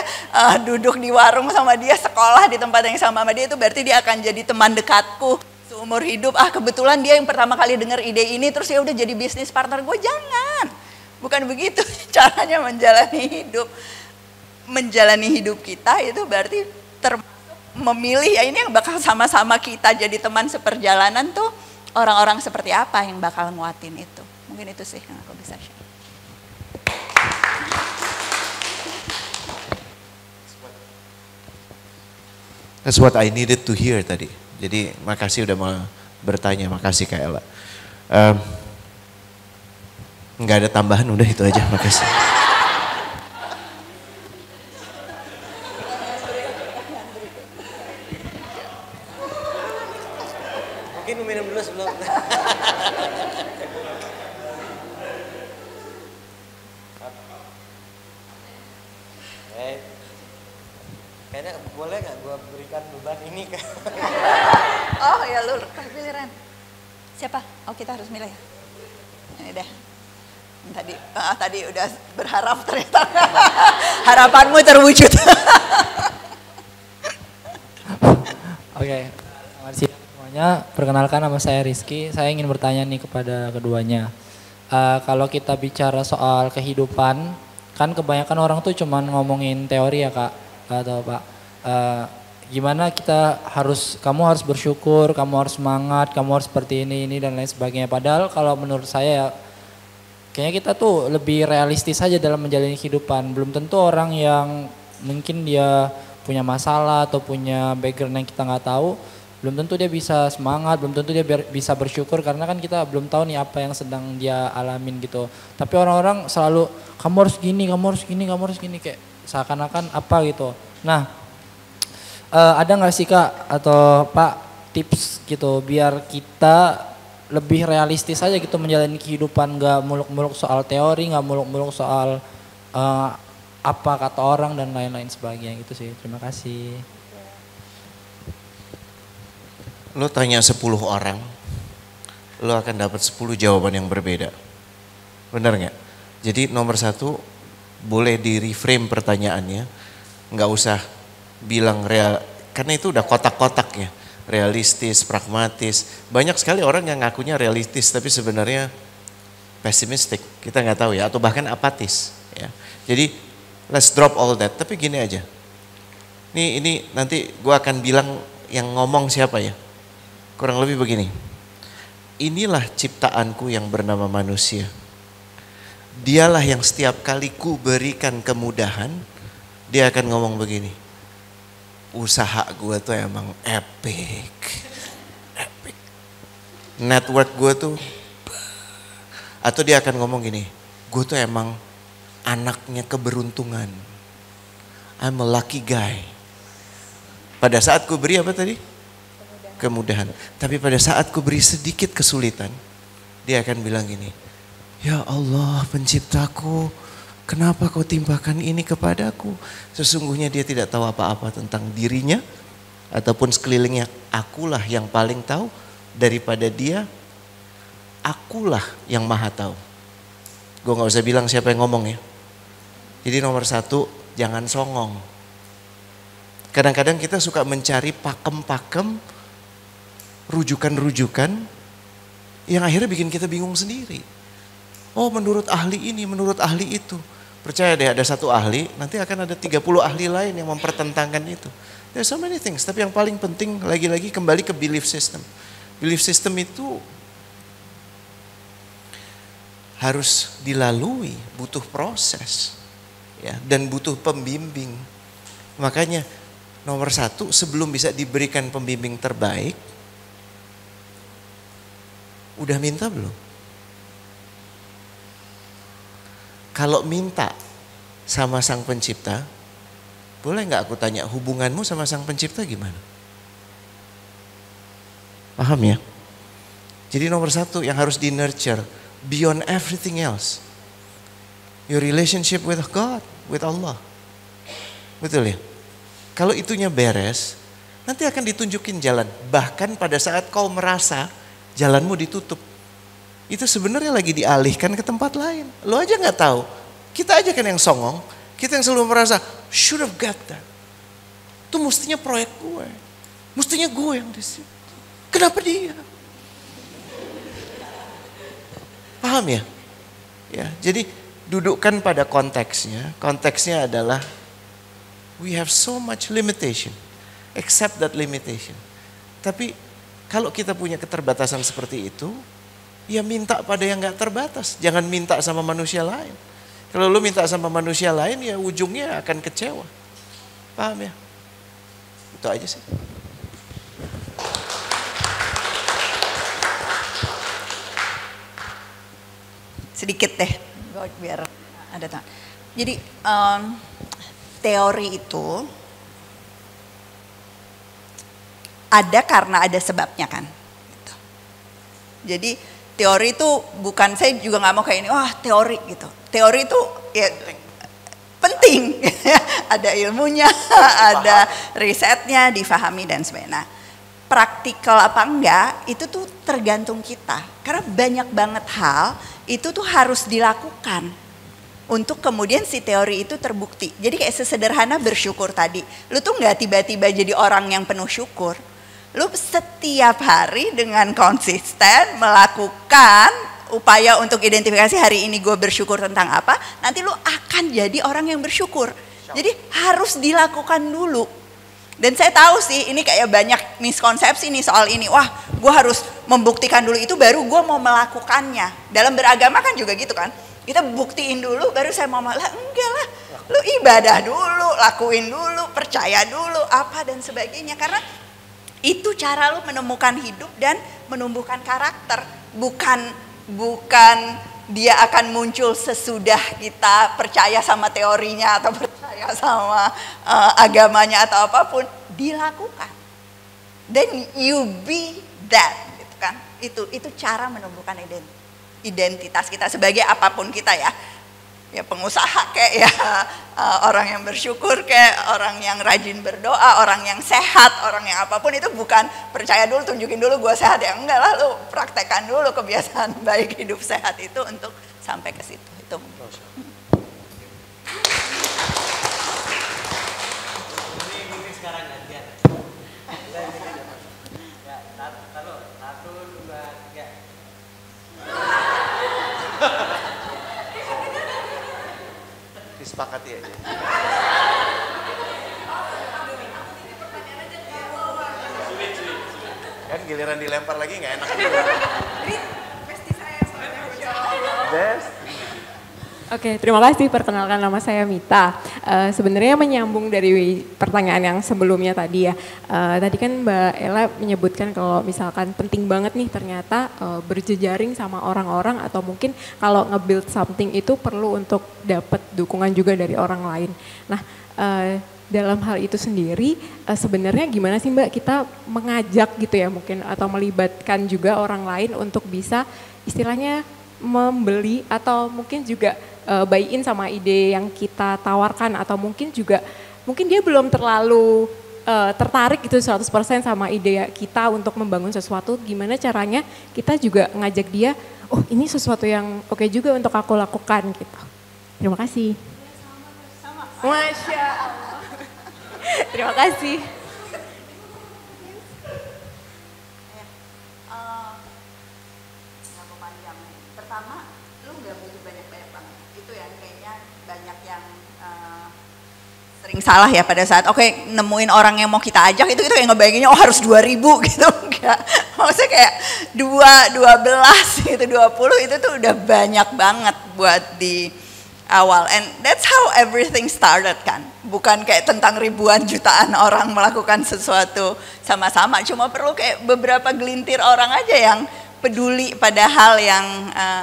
duduk di warung sama dia, sekolah di tempat yang sama dia, itu berarti dia akan jadi teman dekatku seumur hidup. Kebetulan dia yang pertama kali dengar ide ini, terus ya udah jadi bisnis partner gue. Jangan, bukan begitu caranya menjalani hidup. Menjalani hidup kita itu berarti memilih ya ini yang bakal sama-sama kita jadi teman seperjalanan tuh orang-orang seperti apa yang bakal nguatin itu. Mungkin itu sih yang aku bisa share. That's what I needed to hear tadi. Jadi makasih udah mau bertanya, makasih Kak Ella. Nggak ada tambahan, udah itu aja, makasih. Mungkin minum dulu sebelum. Kayaknya boleh nggak gue berikan beban ini ke? Oh ya lu pilih Ren. Siapa? Oh kita harus milih ya. Ini deh. Tadi udah berharap ternyata harapanmu terwujud. Oke, selamat siang semuanya. Perkenalkan nama saya Rizky. Saya ingin bertanya nih kepada keduanya. Kalau kita bicara soal kehidupan, kan kebanyakan orang tuh cuman ngomongin teori ya Kak atau Pak. Gimana kita kamu harus bersyukur, kamu harus semangat, kamu harus seperti ini dan lain sebagainya. Padahal kalau menurut saya kayaknya kita tuh lebih realistis aja dalam menjalani kehidupan. Belum tentu orang yang mungkin dia punya masalah atau punya background yang kita nggak tahu, belum tentu dia bisa semangat, belum tentu dia bisa bersyukur karena kan kita belum tahu nih apa yang sedang dia alamin gitu. Tapi orang-orang selalu kamu harus gini, kamu harus gini, kamu harus gini, kayak seakan-akan apa gitu. Nah, Ada nggak sih Kak atau Pak tips gitu biar kita lebih realistis aja gitu menjalani kehidupan, nggak muluk-muluk soal teori, nggak muluk-muluk soal apa kata orang dan lain-lain sebagainya gitu sih. Terima kasih. Lo tanya 10 orang, lo akan dapat 10 jawaban yang berbeda. Benar nggak? Jadi nomor 1, boleh di reframe pertanyaannya, nggak usah bilang real, karena itu udah kotak-kotak ya. Realistis, pragmatis. Banyak sekali orang yang ngakunya realistis tapi sebenarnya pesimistik. Kita nggak tahu ya, atau bahkan apatis ya. Jadi let's drop all that. Tapi gini aja. Ini nanti gue akan bilang yang ngomong siapa ya. Kurang lebih begini. Inilah ciptaanku yang bernama manusia. Dialah yang setiap kali ku berikan kemudahan, dia akan ngomong begini. Usaha gue tuh emang epic. Network gue tuh, atau dia akan ngomong gini, gue tuh emang anaknya keberuntungan. I'm a lucky guy. Pada saat ku beri apa tadi? Kemudahan. Tapi pada saat ku beri sedikit kesulitan, dia akan bilang gini, ya Allah penciptaku, kenapa kau timpakan ini kepadaku? Sesungguhnya dia tidak tahu apa-apa tentang dirinya ataupun sekelilingnya. Akulah yang paling tahu, daripada dia, akulah yang maha tahu. Gue gak usah bilang siapa yang ngomong ya. Jadi nomor 1, jangan songong. Kadang-kadang kita suka mencari pakem-pakem, rujukan-rujukan yang akhirnya bikin kita bingung sendiri. Oh menurut ahli ini, menurut ahli itu. Percaya deh ada satu ahli, nanti akan ada 30 ahli lain yang mempertentangkan itu. There's so many things, tapi yang paling penting lagi-lagi kembali ke belief system. Belief system itu harus dilalui, butuh proses ya, dan butuh pembimbing. Makanya nomor 1, sebelum bisa diberikan pembimbing terbaik, udah minta belum? Kalau minta sama sang pencipta, boleh nggak aku tanya hubunganmu sama sang pencipta gimana? Paham ya? Jadi nomor 1 yang harus di nurture beyond everything else, your relationship with God, with Allah. Betul ya? Kalau itunya beres, nanti akan ditunjukin jalan. Bahkan pada saat kau merasa jalanmu ditutup, itu sebenarnya lagi dialihkan ke tempat lain. Lo aja nggak tahu. Kita aja kan yang songong. Kita yang selalu merasa should have got that. Itu mestinya proyek gue. Mestinya gue yang di situ. Kenapa dia? Paham ya? Ya, jadi dudukkan pada konteksnya. Konteksnya adalah we have so much limitation. Accept that limitation. Tapi kalau kita punya keterbatasan seperti itu, ya minta pada yang gak terbatas. Jangan minta sama manusia lain. Kalau lu minta sama manusia lain, ya ujungnya akan kecewa. Paham ya? Itu aja sih. Sedikit deh, biar ada tangan. Jadi teori itu ada karena ada sebabnya kan. Gitu. Jadi teori itu bukan, saya juga nggak mau kayak ini, wah teori gitu. Teori itu ya penting, ada ilmunya, ada risetnya, difahami dan sebagainya. Nah, praktikal apa enggak itu tuh tergantung kita. Karena banyak banget hal itu tuh harus dilakukan untuk kemudian si teori itu terbukti. Jadi kayak sesederhana bersyukur tadi. Lu tuh nggak tiba-tiba jadi orang yang penuh syukur. Lu setiap hari dengan konsisten melakukan upaya untuk identifikasi hari ini gue bersyukur tentang apa, nanti lu akan jadi orang yang bersyukur. Jadi harus dilakukan dulu. Dan saya tahu sih ini kayak banyak miskonsepsi nih soal ini. Wah, gue harus membuktikan dulu itu baru gue mau melakukannya. Dalam beragama kan juga gitu kan. Kita buktiin dulu baru saya mau malah enggak lah. Lu ibadah dulu, lakuin dulu, percaya dulu apa dan sebagainya. Karena itu cara lu menemukan hidup dan menumbuhkan karakter. Bukan dia akan muncul sesudah kita percaya sama teorinya atau percaya sama agamanya atau apapun. dilakukan. Then you be that, gitu kan. Itu cara menumbuhkan identitas kita sebagai apapun kita ya. Ya pengusaha kayak ya orang yang bersyukur kayak orang yang rajin berdoa, orang yang sehat, orang yang apapun itu bukan percaya dulu tunjukin dulu gue sehat ya, enggak lah, lu praktekkan dulu kebiasaan baik hidup sehat itu untuk sampai ke situ. Itu. Disepakati aja. Kan giliran dilempar lagi nggak enak juga. Oke, terima kasih. Perkenalkan, nama saya Mita. Sebenarnya menyambung dari pertanyaan yang sebelumnya tadi ya. Tadi kan Mbak Ella menyebutkan kalau misalkan penting banget nih ternyata berjejaring sama orang-orang atau mungkin kalau nge-build something itu perlu untuk dapat dukungan juga dari orang lain. Nah, dalam hal itu sendiri sebenarnya gimana sih Mbak kita mengajak gitu ya mungkin atau melibatkan juga orang lain untuk bisa istilahnya membeli atau mungkin juga buy in sama ide yang kita tawarkan atau mungkin dia belum terlalu tertarik gitu 100% sama ide kita untuk membangun sesuatu, gimana caranya kita juga ngajak dia, oh ini sesuatu yang oke juga untuk aku lakukan gitu. Terima kasih. Masya Allah. Terima kasih. Pertama, lu nggak butuh banyak-banyak banget. Itu yang kayaknya banyak yang sering salah ya pada saat nemuin orang yang mau kita ajak itu kayak ngebayanginnya harus 2.000 gitu. Enggak. Maksudnya kayak 12 gitu, 20 itu tuh udah banyak banget buat di awal. And that's how everything started kan. Bukan kayak tentang ribuan jutaan orang melakukan sesuatu sama-sama. Cuma perlu kayak beberapa gelintir orang aja yang peduli pada hal yang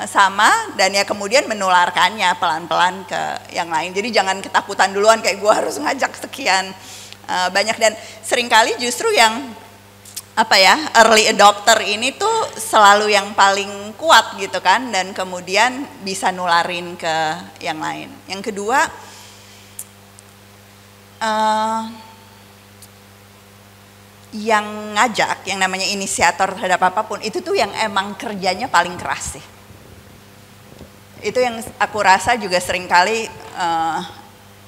sama dan ya kemudian menularkannya pelan-pelan ke yang lain. Jadi jangan ketakutan duluan kayak gue harus ngajak sekian banyak. Dan seringkali justru yang early adopter ini tuh selalu yang paling kuat gitu kan, dan kemudian bisa nularin ke yang lain. Yang kedua, yang ngajak, yang namanya inisiator terhadap apapun, itu tuh yang emang kerjanya paling keras sih. Itu yang aku rasa juga seringkali,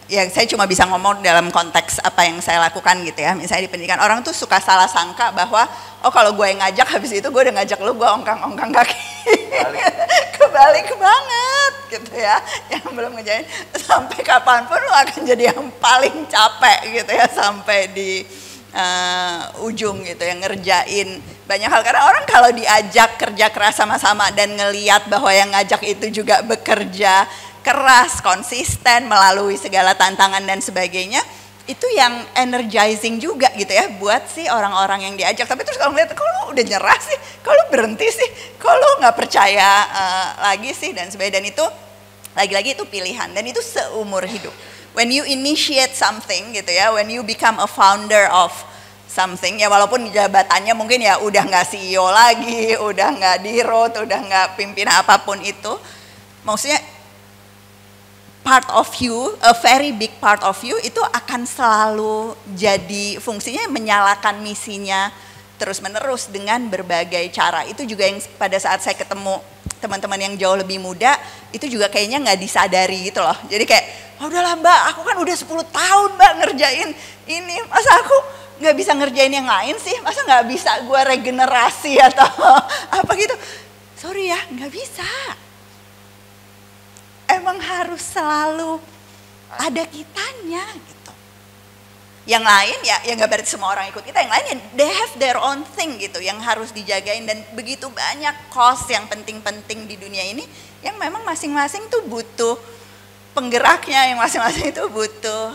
ya saya cuma bisa ngomong dalam konteks apa yang saya lakukan gitu ya. Misalnya di pendidikan, orang tuh suka salah sangka bahwa, oh kalau gue yang ngajak, habis itu gue udah ngajak lu, gue ongkang-ongkang kaki. Kebalik banget gitu ya, yang belum ngejain. Sampai kapanpun lu akan jadi yang paling capek gitu ya, sampai di ujung gitu yang ngerjain banyak hal. Karena orang kalau diajak kerja keras sama-sama dan ngeliat bahwa yang ngajak itu juga bekerja keras, konsisten melalui segala tantangan dan sebagainya, itu yang energizing juga gitu ya buat si orang-orang yang diajak. Tapi terus kalau ngeliat, kok lu udah nyerah sih, kok lu berhenti sih, kok lu gak percaya lagi sih dan sebagainya. Dan itu lagi-lagi itu pilihan dan itu seumur hidup. When you initiate something gitu ya, when you become a founder of something, ya walaupun jabatannya mungkin ya udah nggak CEO lagi, udah nggak dirut, udah nggak pimpinan apapun itu, maksudnya part of you, a very big part of you itu akan selalu jadi fungsinya menyalakan misinya terus-menerus dengan berbagai cara. Itu juga yang pada saat saya ketemu teman-teman yang jauh lebih muda, itu juga kayaknya nggak disadari gitu loh. Jadi kayak, oh udahlah Mbak, aku kan udah 10 tahun Mbak ngerjain ini, masa aku nggak bisa ngerjain yang lain sih? Masa nggak bisa gue regenerasi atau apa gitu? Sorry ya, nggak bisa. Emang harus selalu ada kitanya gitu. Yang lain ya nggak berarti semua orang ikut kita. Yang lain ya they have their own thing gitu yang harus dijagain, dan begitu banyak cost yang penting-penting di dunia ini yang memang masing-masing tuh butuh penggeraknya, yang masing-masing itu butuh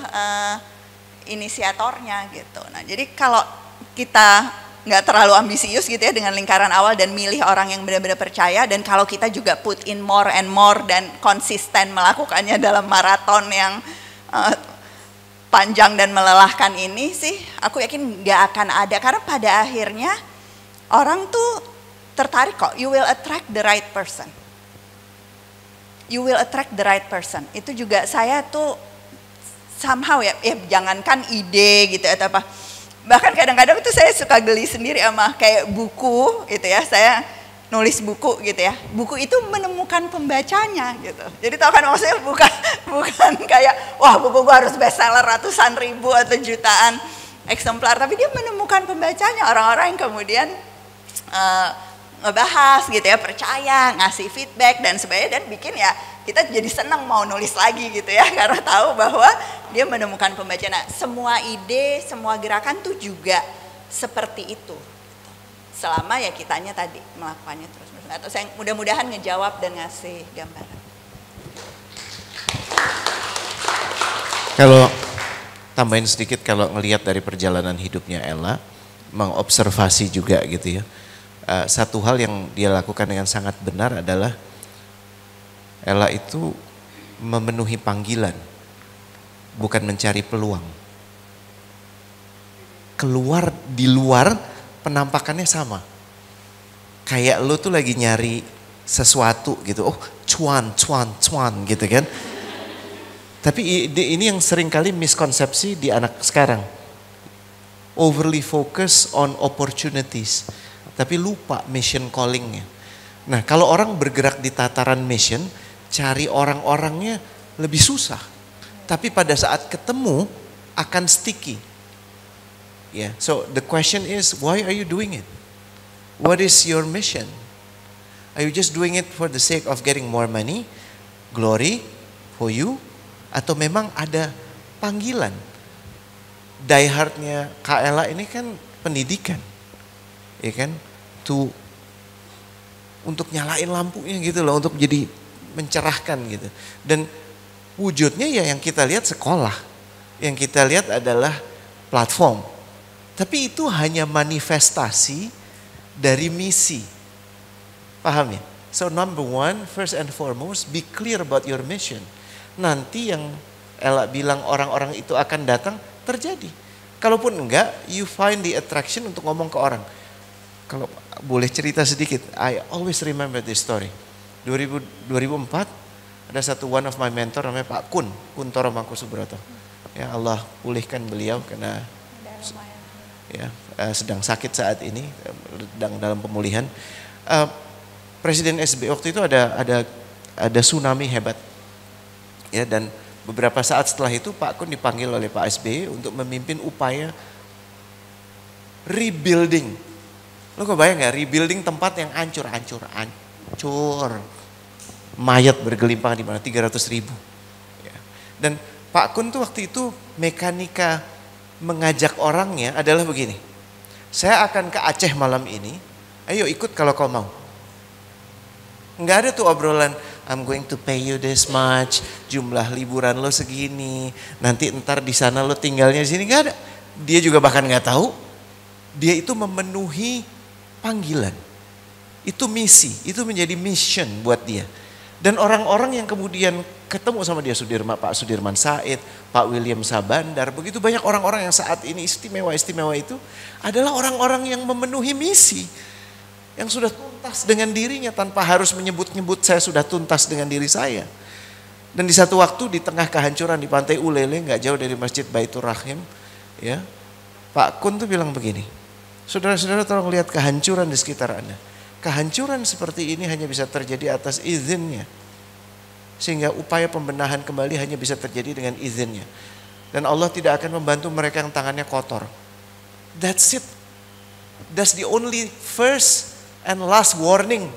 inisiatornya gitu. Nah jadi kalau kita nggak terlalu ambisius gitu ya dengan lingkaran awal dan milih orang yang benar-benar percaya, dan kalau kita juga put in more and more dan konsisten melakukannya dalam maraton yang panjang dan melelahkan ini sih, aku yakin nggak akan ada. Karena pada akhirnya orang tuh tertarik kok. You will attract the right person. You will attract the right person. Itu juga saya tuh somehow ya jangankan ide gitu atau apa. Bahkan kadang-kadang itu saya suka geli sendiri sama kayak buku gitu ya. Saya nulis buku gitu ya. Buku itu menemukan pembacanya gitu. Jadi tau kan maksudnya bukan kayak wah buku gua harus bestseller ratusan ribu atau jutaan eksemplar. Tapi dia menemukan pembacanya. Orang-orang yang kemudian ngebahas gitu ya, percaya, ngasih feedback dan sebagainya, dan bikin ya kita jadi senang mau nulis lagi gitu ya, karena tahu bahwa dia menemukan pembaca. Nah, semua ide, semua gerakan tuh juga seperti itu. Selama ya kitanya tadi melakukannya terus-menerus. Atau saya mudah-mudahan ngejawab dan ngasih gambaran. Kalau tambahin sedikit, kalau ngelihat dari perjalanan hidupnya Ella, mengobservasi juga gitu ya. Satu hal yang dia lakukan dengan sangat benar adalah Ella itu memenuhi panggilan, bukan mencari peluang. Keluar di luar penampakannya sama. Kayak lo tuh lagi nyari sesuatu gitu, oh cuan gitu kan. Tapi ini yang sering kali miskonsepsi di anak sekarang. Overly focus on opportunities. Tapi lupa mission callingnya. Nah, kalau orang bergerak di tataran mission, cari orang-orangnya lebih susah. Tapi pada saat ketemu akan sticky. Yeah. So the question is, why are you doing it? What is your mission? Are you just doing it for the sake of getting more money, glory for you, atau memang ada panggilan? Die hardnya Kak Ella ini kan pendidikan, ya kan? Untuk nyalain lampunya gitu loh, untuk jadi mencerahkan gitu. Dan wujudnya ya yang kita lihat sekolah, yang kita lihat adalah platform. Tapi itu hanya manifestasi dari misi. Paham ya? So number one, first and foremost, be clear about your mission. Nanti yang Ella bilang orang-orang itu akan datang, terjadi. Kalaupun enggak, you find the attraction untuk ngomong ke orang. Kalau boleh cerita sedikit, I always remember this story. 2004 ada one of my mentor namanya Pak Kuntoro Mangkusubroto. Ya Allah pulihkan beliau karena ya sedang sakit saat ini, sedang dalam pemulihan. Presiden SBY waktu itu ada tsunami hebat. Ya, dan beberapa saat setelah itu Pak Kun dipanggil oleh Pak SBY untuk memimpin upaya rebuilding. Lo kebayang gak rebuilding tempat yang hancur. Mayat bergelimpang di mana 300.000. Ya. Dan Pak Kun tuh waktu itu mekanika mengajak orangnya adalah begini. Saya akan ke Aceh malam ini, ayo ikut kalau kau mau. Enggak ada tuh obrolan, I'm going to pay you this much, jumlah liburan lo segini, nanti ntar di sana lo tinggalnya di sini, enggak ada. Dia juga bahkan nggak tahu. Dia itu memenuhi panggilan. Itu misi, itu menjadi mission buat dia. Dan orang-orang yang kemudian ketemu sama dia, Pak Sudirman Said, Pak William Sabandar, begitu banyak orang-orang yang saat ini istimewa itu adalah orang-orang yang memenuhi misi. Yang sudah tuntas dengan dirinya tanpa harus menyebut-nyebut saya sudah tuntas dengan diri saya. Dan di satu waktu di tengah kehancuran di Pantai Ulele, gak jauh dari Masjid Baitur Rahim, ya, Pak Kun tuh bilang begini, saudara-saudara tolong lihat kehancuran di sekitar Anda. Kehancuran seperti ini hanya bisa terjadi atas izinnya. Sehingga upaya pembenahan kembali hanya bisa terjadi dengan izinnya. Dan Allah tidak akan membantu mereka yang tangannya kotor. That's it. That's the only first and last warning.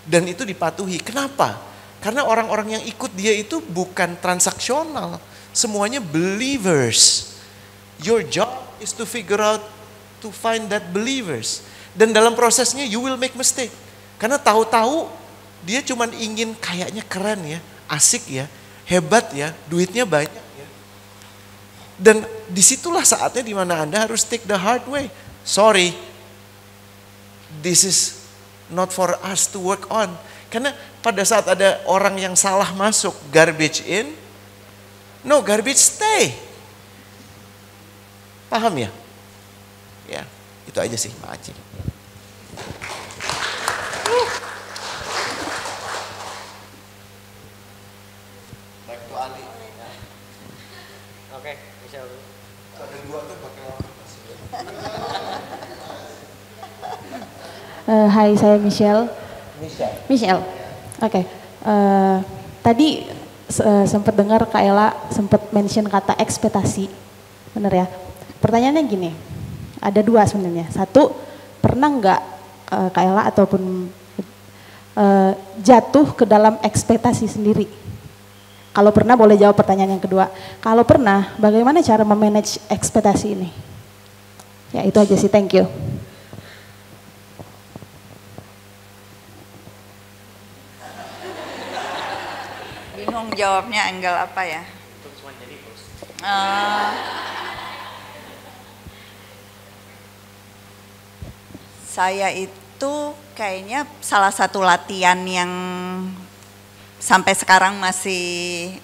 Dan itu dipatuhi. Kenapa? Karena orang-orang yang ikut dia itu bukan transaksional. Semuanya believers. Your job is to figure out, to find that believers. Dan dalam prosesnya you will make mistake. Karena tahu-tahu dia cuma ingin kayaknya keren ya, asik ya, hebat ya, duitnya banyak ya. Dan disitulah saatnya dimana Anda harus take the hard way. Sorry, this is not for us to work on. Karena pada saat ada orang yang salah masuk, garbage in, no, garbage stay. Paham ya? Ya, itu aja sih Pak Aceh. Baik to Ali. Oke, Michelle. Ada dua tuh pakai Hai, saya Michelle. Michelle. Oke. Tadi sempat dengar Kak Ella sempat mention kata ekspektasi. Bener ya? Pertanyaannya gini, ada dua sebenarnya. Satu, pernah nggak Kak Ella ataupun jatuh ke dalam ekspektasi sendiri? Kalau pernah boleh jawab pertanyaan yang kedua. Kalau pernah, bagaimana cara memanage ekspektasi ini? Ya itu aja sih, thank you. Bingung jawabnya angle apa ya? Saya itu kayaknya salah satu latihan yang sampai sekarang masih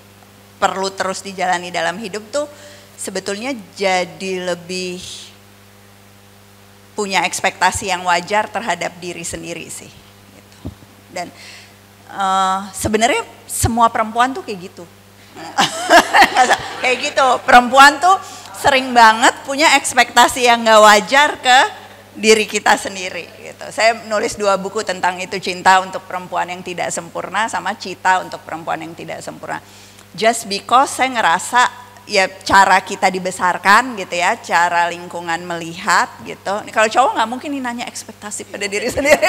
perlu terus dijalani dalam hidup tuh sebetulnya jadi lebih punya ekspektasi yang wajar terhadap diri sendiri sih. Gitu. Dan sebenarnya semua perempuan tuh kayak gitu. Kayak gitu, perempuan tuh sering banget punya ekspektasi yang gak wajar ke diri kita sendiri gitu. Saya nulis 2 buku tentang itu, Cinta untuk Perempuan yang Tidak Sempurna sama Cita untuk Perempuan yang Tidak Sempurna. Just because saya ngerasa ya cara kita dibesarkan gitu ya, cara lingkungan melihat gitu. Kalau cowok nggak mungkin nih nanya ekspektasi pada diri sendiri.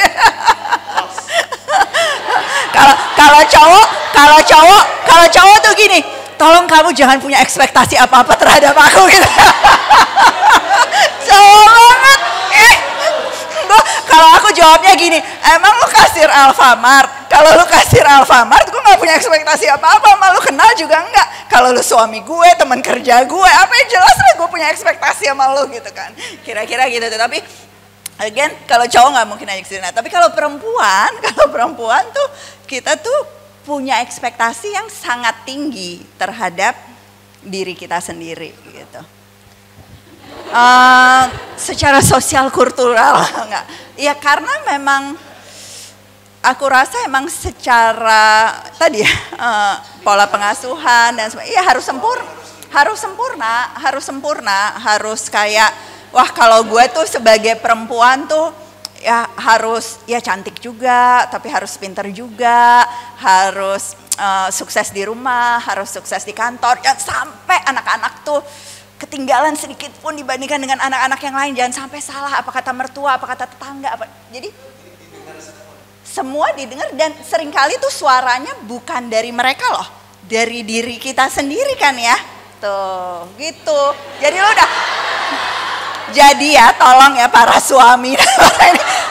Kalau cowok tuh gini, tolong kamu jangan punya ekspektasi apa-apa terhadap aku gitu. Cowok banget. Kalau aku jawabnya gini, emang lu kasir Alfamart? Kalau lu kasir Alfamart, gue nggak punya ekspektasi apa-apa, sama lu kenal juga enggak. Kalau lu suami gue, teman kerja gue, apa yang jelas lah gue punya ekspektasi sama lu gitu kan. Kira-kira gitu. Tapi again, kalau cowok nggak mungkin aja kesini. Tapi kalau perempuan tuh kita tuh punya ekspektasi yang sangat tinggi terhadap diri kita sendiri gitu. Secara sosial kultural enggak. Ya karena memang aku rasa emang secara tadi ya pola pengasuhan dan sebagainya, ya harus sempurna, harus kayak wah kalau gue tuh sebagai perempuan tuh ya harus ya cantik juga, tapi harus pinter juga, harus sukses di rumah, harus sukses di kantor, ya sampai anak-anak tuh ketinggalan sedikit pun dibandingkan dengan anak-anak yang lain, jangan sampai salah apa kata mertua, apa kata tetangga, apa. Jadi semua didengar dan seringkali tuh suaranya bukan dari mereka loh, dari diri kita sendiri kan ya, tuh gitu. Jadi lo udah, jadi ya tolong ya para suami,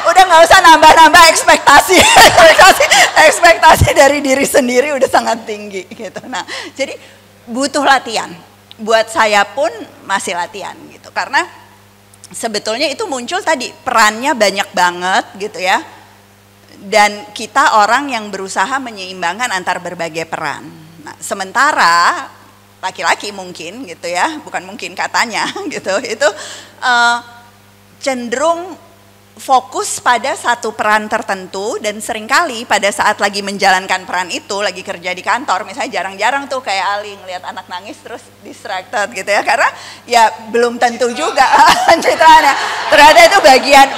udah nggak usah nambah-nambah ekspektasi dari diri sendiri udah sangat tinggi gitu. Nah jadi butuh latihan. Buat saya pun masih latihan gitu, karena sebetulnya itu muncul tadi perannya banyak banget gitu ya, dan kita orang yang berusaha menyeimbangkan antar berbagai peran. Nah, sementara laki-laki mungkin gitu ya, bukan mungkin katanya gitu, itu cenderung fokus pada satu peran tertentu dan seringkali pada saat lagi menjalankan peran itu, lagi kerja di kantor misalnya jarang-jarang tuh kayak Ali ngelihat anak nangis terus distracted gitu ya, karena ya belum tentu juga citranya ternyata itu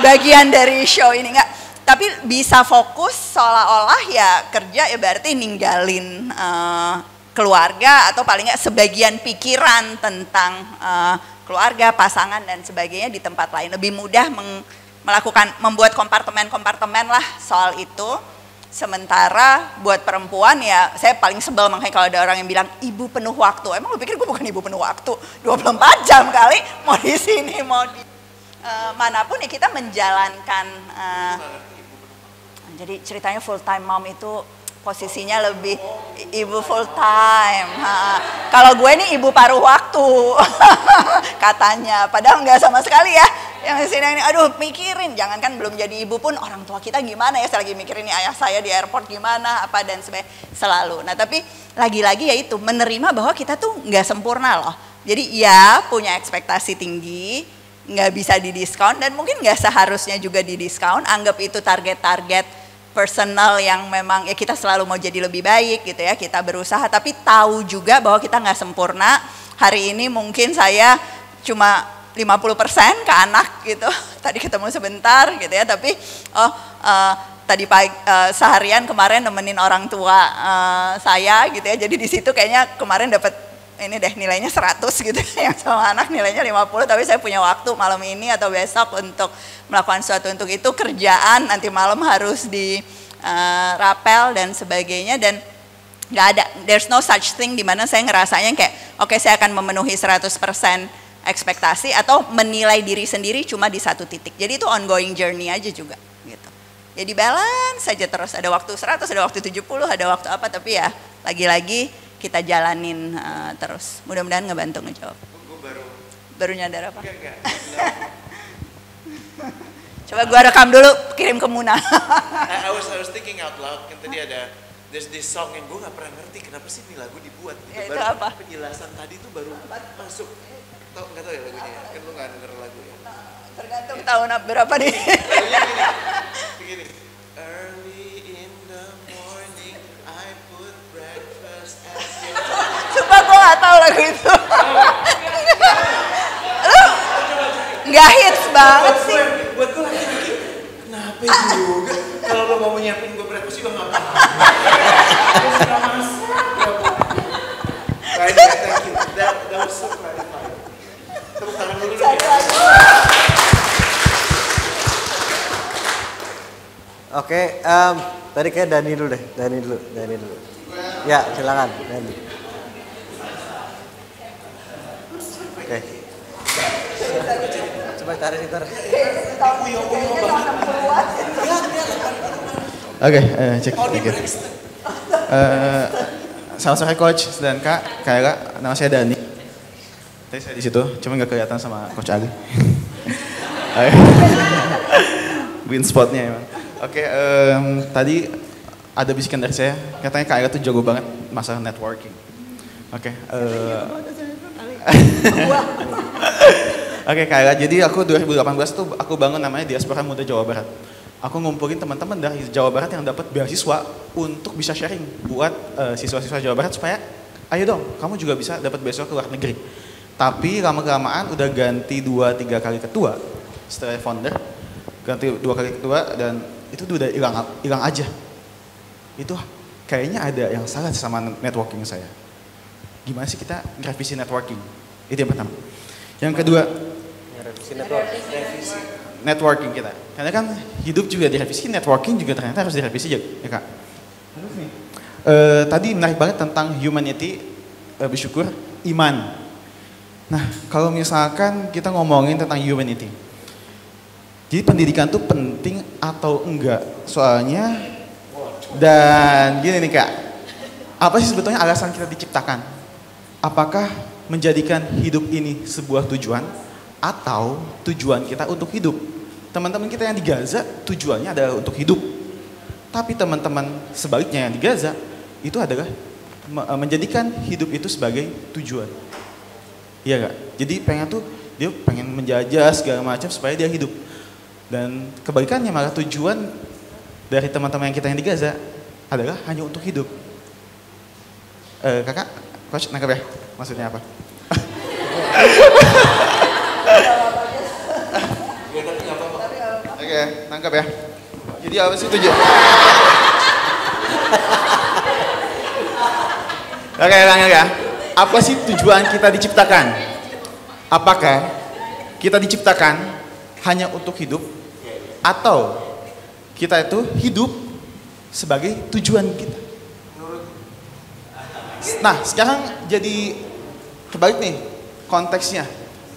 bagian dari show ini enggak, tapi bisa fokus seolah-olah ya kerja ya berarti ninggalin keluarga atau paling nggak sebagian pikiran tentang keluarga, pasangan dan sebagainya di tempat lain, lebih mudah membuat kompartemen-kompartemen lah soal itu. Sementara buat perempuan ya saya paling sebel makanya kalau ada orang yang bilang ibu penuh waktu. Emang lu pikir gue bukan ibu penuh waktu? 24 jam kali mau di sini mau di manapun ya kita menjalankan. Jadi ceritanya full time mom itu posisinya lebih ibu full time. Kalau gue nih ibu paruh waktu katanya, padahal nggak sama sekali ya. Yang di sini ini, aduh mikirin, jangankan belum jadi ibu pun orang tua kita gimana ya, saya lagi mikirin nih ayah saya di airport gimana, apa dan sebagainya selalu. Nah tapi lagi-lagi ya itu menerima bahwa kita tuh nggak sempurna loh. Jadi ya punya ekspektasi tinggi, nggak bisa didiskon dan mungkin nggak seharusnya juga didiskon. Anggap itu target-target personal yang memang ya kita selalu mau jadi lebih baik gitu ya. Kita berusaha tapi tahu juga bahwa kita nggak sempurna. Hari ini mungkin saya cuma 50% ke anak gitu. Tadi ketemu sebentar gitu ya, tapi tadi pagi seharian kemarin nemenin orang tua saya gitu ya. Jadi di situ kayaknya kemarin dapat ini deh nilainya 100 gitu yang sama anak nilainya 50, tapi saya punya waktu malam ini atau besok untuk melakukan sesuatu untuk itu, kerjaan nanti malam harus di rapel dan sebagainya, dan nggak ada, there's no such thing di mana saya ngerasanya kayak oke, saya akan memenuhi 100% ekspektasi atau menilai diri sendiri cuma di satu titik. Jadi itu ongoing journey aja juga gitu. Jadi balance saja terus, ada waktu 100, ada waktu 70, ada waktu apa, tapi ya lagi-lagi kita jalanin terus. Mudah-mudahan ngebantu ngejawab. Gue baru nyadar apa? Enggak. Coba gua rekam dulu, kirim ke Muna. I was thinking out loud, kan tadi ada there's this song yang gue gak pernah ngerti kenapa sih ini lagu dibuat. Ya, itu apa? Penjelasan tadi tuh baru masuk. Nggak tahu ya lagunya, kan lu gak denger lagu ya. Tergantung tahun berapa nih. Lagunya begini. Early in the morning, I put breakfast at your door. Sumpah gue gak tahu lagu itu. Lu gak hits banget sih. Buat gue lagi mikir, kenapa juga kalau lo mau nyiapin gue breakfast juga gak apa-apa. Terus gak masuk. Thank you, that was so clarifying. Tepuk tangan dulu dong ya. Oke, tadi kayak Dani dulu deh, Dani dulu. Ya, silakan Dani. Oke. Coba cari sekitar. Oke, cek dikit. Selamat sore Coach dan Kak, nama saya Dani. Tadi saya di situ, cuma nggak kelihatan sama Coach Ali. Win spotnya emang. Oke, tadi ada bisikan dari saya, katanya Kak Ella tuh jago banget masalah networking. Oke, Oke Kak Ella, jadi aku 2018 tuh aku bangun namanya Diaspora Muda Jawa Barat. Aku ngumpulin teman-teman dari Jawa Barat yang dapat beasiswa untuk bisa sharing buat siswa-siswa Jawa Barat supaya ayo dong, kamu juga bisa dapat beasiswa ke luar negeri. Tapi lama-kelamaan udah ganti 2-3 kali ketua setelah founder, ganti 2 kali ketua dan itu udah hilang aja. Itu kayaknya ada yang salah sama networking saya. Gimana sih kita ngerevisi networking? Itu yang pertama. Yang kedua, networking kita. Karena kan hidup juga direvisi, networking juga ternyata harus direvisi ya Kak. Tadi menarik banget tentang humanity, bersyukur, iman. Nah, kalau misalkan kita ngomongin tentang humanity, jadi pendidikan tuh penting atau enggak? Soalnya, dan gini nih Kak, apa sih sebetulnya alasan kita diciptakan? Apakah menjadikan hidup ini sebuah tujuan atau tujuan kita untuk hidup? Teman-teman kita yang di Gaza tujuannya adalah untuk hidup. Tapi teman-teman sebaliknya yang di Gaza itu adalah menjadikan hidup itu sebagai tujuan. Iya gak? Jadi dia pengen menjajah segala macam supaya dia hidup. Dan kebalikannya malah tujuan dari teman-teman yang kita yang di Gaza adalah hanya untuk hidup. Kakak, Coach nangkep ya? Maksudnya apa? Oke, nangkep ya. Jadi apa sih tujuan? Oke, nangkep ya. Apa sih tujuan kita diciptakan? Apakah kita diciptakan hanya untuk hidup atau kita itu hidup sebagai tujuan kita? Nah, sekarang jadi kebalik nih konteksnya.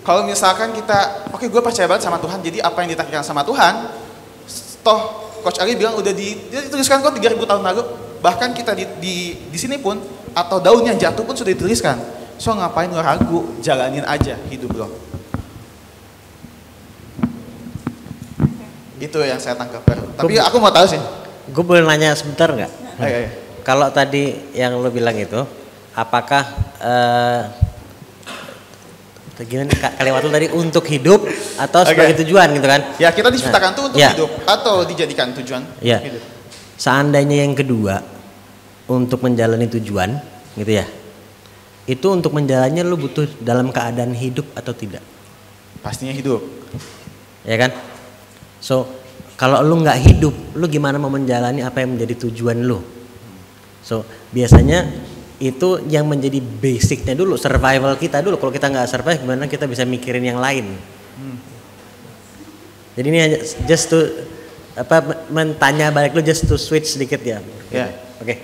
Kalau misalkan kita, oke, gue percaya banget sama Tuhan, jadi apa yang ditakdirkan sama Tuhan, toh Coach Ali bilang udah dituliskan kok 3000 tahun lalu, bahkan kita di sini pun, atau daun yang jatuh pun sudah dituliskan. So ngapain lo ragu, jalanin aja hidup lo. Itu yang saya tangkap. Tapi aku mau tahu sih. Gue boleh nanya sebentar nggak? Ayo. Kalau tadi yang lo bilang itu, apakah Gimana kalimat lu tadi, untuk hidup atau sebagai tujuan gitu kan? Ya, kita diciptakan tuh untuk hidup atau dijadikan tujuan hidup. Seandainya yang kedua, untuk menjalani tujuan gitu ya, itu untuk menjalannya lu butuh dalam keadaan hidup atau tidak? Pastinya hidup. Ya kan? So, kalau lu nggak hidup, lu gimana mau menjalani apa yang menjadi tujuan lu? So, biasanya itu yang menjadi basicnya dulu, survival kita dulu. Kalau kita nggak survive, gimana kita bisa mikirin yang lain? Jadi ini hanya just to mentanya balik lu, just to switch sedikit ya. Ya. Oke.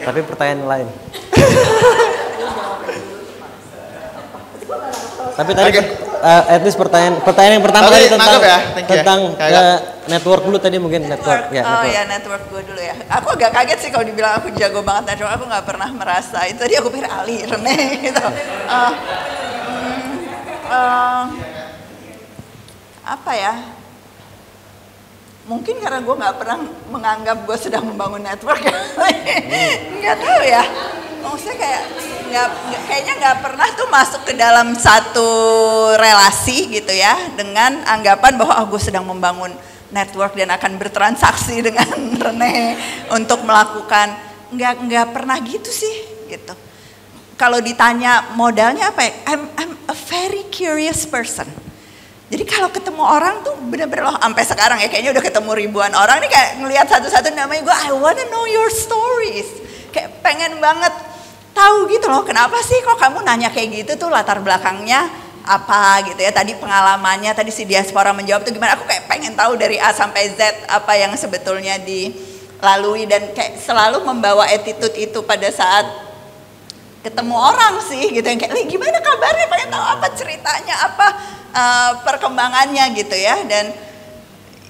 Tapi pertanyaan lain. Tapi tadi at least pertanyaan yang pertama tadi tentang network dulu tadi, mungkin network. Network gue dulu ya. Aku agak kaget sih kalau dibilang aku jago banget network. Aku nggak pernah merasa itu. Tadi aku pikir Ali, Rene gitu. Apa ya? Mungkin karena gue nggak pernah menganggap gue sedang membangun network. Nggak tahu ya. Maksudnya kayaknya nggak pernah tuh masuk ke dalam satu relasi gitu ya dengan anggapan bahwa gue sedang membangun network dan akan bertransaksi dengan Rene untuk melakukan, nggak pernah gitu sih gitu. Kalau ditanya modalnya apa ya, I'm a very curious person. Jadi kalau ketemu orang tuh bener-bener loh, sampai sekarang ya kayaknya udah ketemu ribuan orang nih, kayak ngelihat satu-satu namanya gue, I wanna know your stories. Kayak pengen banget tahu gitu loh, kenapa sih kok kamu nanya kayak gitu tuh, latar belakangnya apa gitu ya, tadi pengalamannya, tadi si diaspora menjawab tuh gimana, aku kayak pengen tahu dari A sampai Z apa yang sebetulnya dilalui, dan kayak selalu membawa attitude itu pada saat ketemu orang sih gitu, yang kayak, gimana kabarnya, pengen tahu apa ceritanya, apa perkembangannya gitu ya. Dan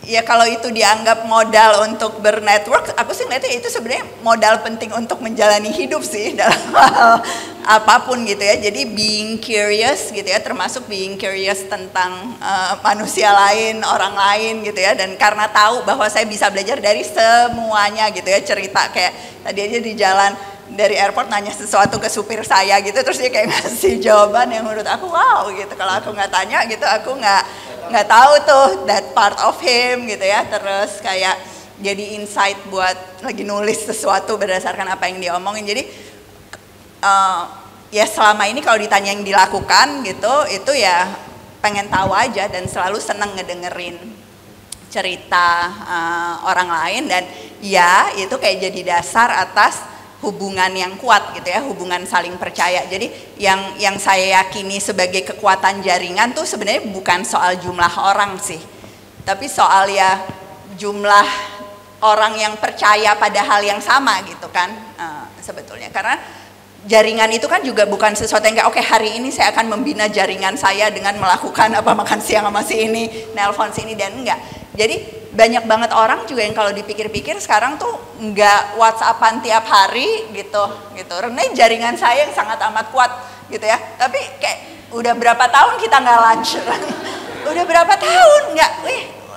ya kalau itu dianggap modal untuk bernetwork, aku sih ngeliatnya itu sebenarnya modal penting untuk menjalani hidup sih dalam hal apapun gitu ya. Jadi being curious gitu ya, termasuk being curious tentang manusia lain, orang lain gitu ya. Dan karena tahu bahwa saya bisa belajar dari semuanya gitu ya, cerita kayak tadi aja di jalan dari airport nanya sesuatu ke supir saya gitu, terus dia kayak ngasih jawaban yang menurut aku wow gitu. Kalau aku nggak tanya gitu, aku nggak tahu tuh that part of him gitu ya. Terus kayak jadi insight buat lagi nulis sesuatu berdasarkan apa yang dia omongin. Jadi ya selama ini kalau ditanya yang dilakukan gitu, itu ya pengen tahu aja dan selalu seneng ngedengerin cerita orang lain. Dan ya itu kayak jadi dasar atas hubungan yang kuat gitu ya, hubungan saling percaya. Jadi yang saya yakini sebagai kekuatan jaringan tuh sebenarnya bukan soal jumlah orang sih, tapi soal ya jumlah orang yang percaya pada hal yang sama gitu kan sebetulnya. Karena jaringan itu kan juga bukan sesuatu yang kayak oke, hari ini saya akan membina jaringan saya dengan melakukan apa, makan siang sama si ini, nelpon si ini, dan enggak. Jadi banyak banget orang juga yang kalau dipikir-pikir sekarang tuh nggak WhatsAppan tiap hari gitu. Rene jaringan saya yang sangat amat kuat gitu ya. Tapi kayak udah berapa tahun kita nggak lunch, udah berapa tahun nggak,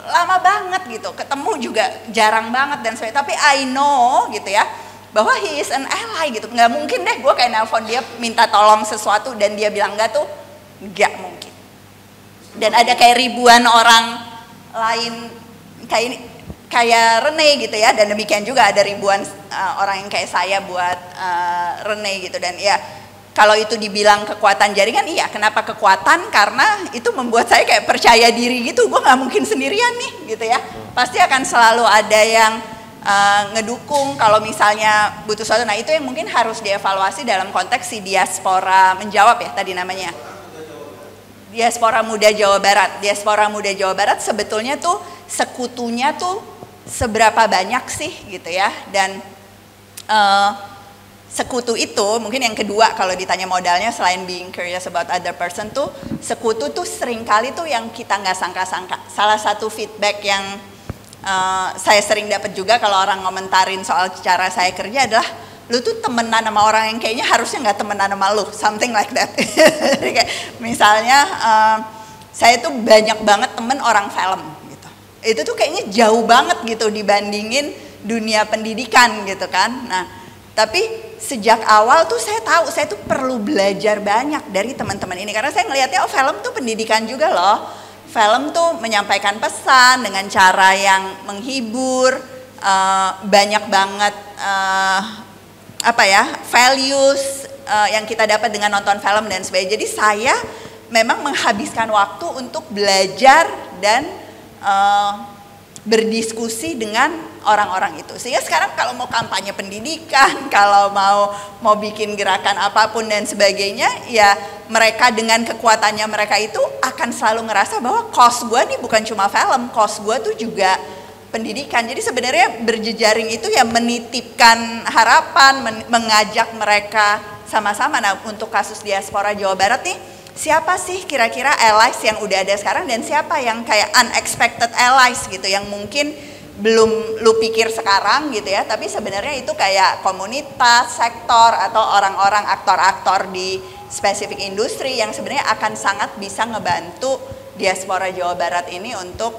lama banget gitu. Ketemu juga jarang banget dan sebagainya. Tapi I know gitu ya bahwa he is an ally gitu. Nggak mungkin deh gue kayak nelpon dia minta tolong sesuatu dan dia bilang nggak tuh, nggak mungkin. Dan ada kayak ribuan orang lain kayak Rene gitu ya, dan demikian juga ada ribuan orang yang kayak saya buat Rene gitu. Dan ya kalau itu dibilang kekuatan jaringan, iya. Kenapa kekuatan? Karena itu membuat saya kayak percaya diri gitu, gue nggak mungkin sendirian nih gitu ya, pasti akan selalu ada yang ngedukung kalau misalnya butuh sesuatu. Nah itu yang mungkin harus dievaluasi dalam konteks si diaspora menjawab ya tadi namanya, Diaspora Muda Jawa Barat. Diaspora Muda Jawa Barat sebetulnya tuh sekutunya tuh seberapa banyak sih gitu ya. Dan sekutu itu mungkin yang kedua kalau ditanya modalnya selain being curious about other person tuh, sekutu tuh seringkali tuh yang kita nggak sangka-sangka. Salah satu feedback yang saya sering dapat juga kalau orang ngomentarin soal cara saya kerja adalah, lu tuh temenan sama orang yang kayaknya harusnya nggak temenan sama lu, something like that. Kayak misalnya saya tuh banyak banget temen orang film gitu. Itu tuh kayaknya jauh banget gitu dibandingin dunia pendidikan gitu kan. Nah Tapi sejak awal tuh saya tahu saya tuh perlu belajar banyak dari teman-teman ini. Karena saya ngelihatnya film tuh pendidikan juga loh. Film tuh menyampaikan pesan dengan cara yang menghibur, banyak banget values yang kita dapat dengan nonton film dan sebagainya. Jadi saya memang menghabiskan waktu untuk belajar dan berdiskusi dengan orang-orang itu. Sehingga sekarang kalau mau kampanye pendidikan, kalau mau bikin gerakan apapun dan sebagainya, ya mereka dengan kekuatannya mereka itu akan selalu ngerasa bahwa cost gue nih bukan cuma film, cost gue tuh juga pendidikan. Jadi sebenarnya berjejaring itu ya menitipkan harapan, mengajak mereka sama-sama. Nah untuk kasus diaspora Jawa Barat nih, siapa sih kira-kira allies yang udah ada sekarang dan siapa yang kayak unexpected allies gitu yang mungkin belum lu pikir sekarang gitu ya, tapi sebenarnya itu kayak komunitas, sektor atau orang-orang aktor-aktor di spesifik industri yang sebenarnya akan sangat bisa ngebantu diaspora Jawa Barat ini untuk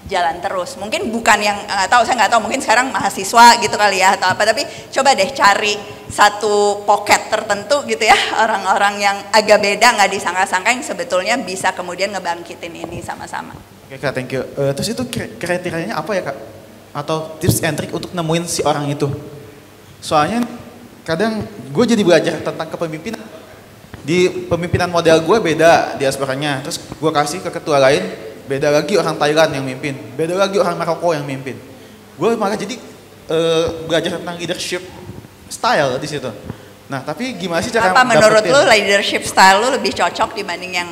jalan terus. Mungkin bukan yang saya nggak tahu mungkin sekarang mahasiswa gitu kali ya atau apa, tapi coba deh cari satu pocket tertentu gitu ya, orang-orang yang agak beda nggak disangka-sangka yang sebetulnya bisa kemudian ngebangkitin ini sama-sama. Oke Kak, thank you. Terus itu kriterianya apa ya Kak? Atau tips and trick untuk nemuin si orang itu? Soalnya kadang gue jadi belajar tentang kepemimpinan. Di pemimpinan model gue beda diasporanya. Terus gue kasih ke ketua lain, beda lagi orang Thailand yang mimpin. Beda lagi orang Maroko yang mimpin. Gue malah jadi belajar tentang leadership style di situ. Nah tapi gimana sih cara apa menurut lo leadership style lo lebih cocok dibanding yang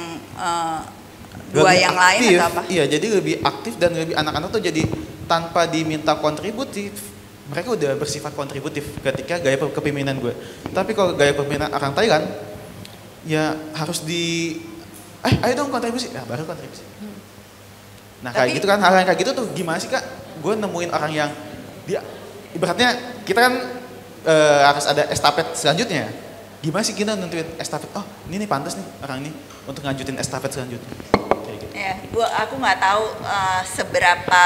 dua yang lain atau apa? Iya, jadi lebih aktif dan lebih anak-anak tuh jadi tanpa diminta kontributif, mereka udah bersifat kontributif ketika gaya kepemimpinan gue. Tapi kalau gaya kepemimpinan orang Thailand, ya harus ayo dong kontribusi, ya baru kontribusi. Nah kayak gitu kan, hal yang kayak gitu tuh gimana sih Kak? Gue nemuin orang yang dia, ibaratnya kita kan harus ada estafet selanjutnya. Gimana sih kita nentuin estafet? Oh ini nih pantas nih orang ini untuk lanjutin estafet selanjutnya. Ya, aku nggak tahu seberapa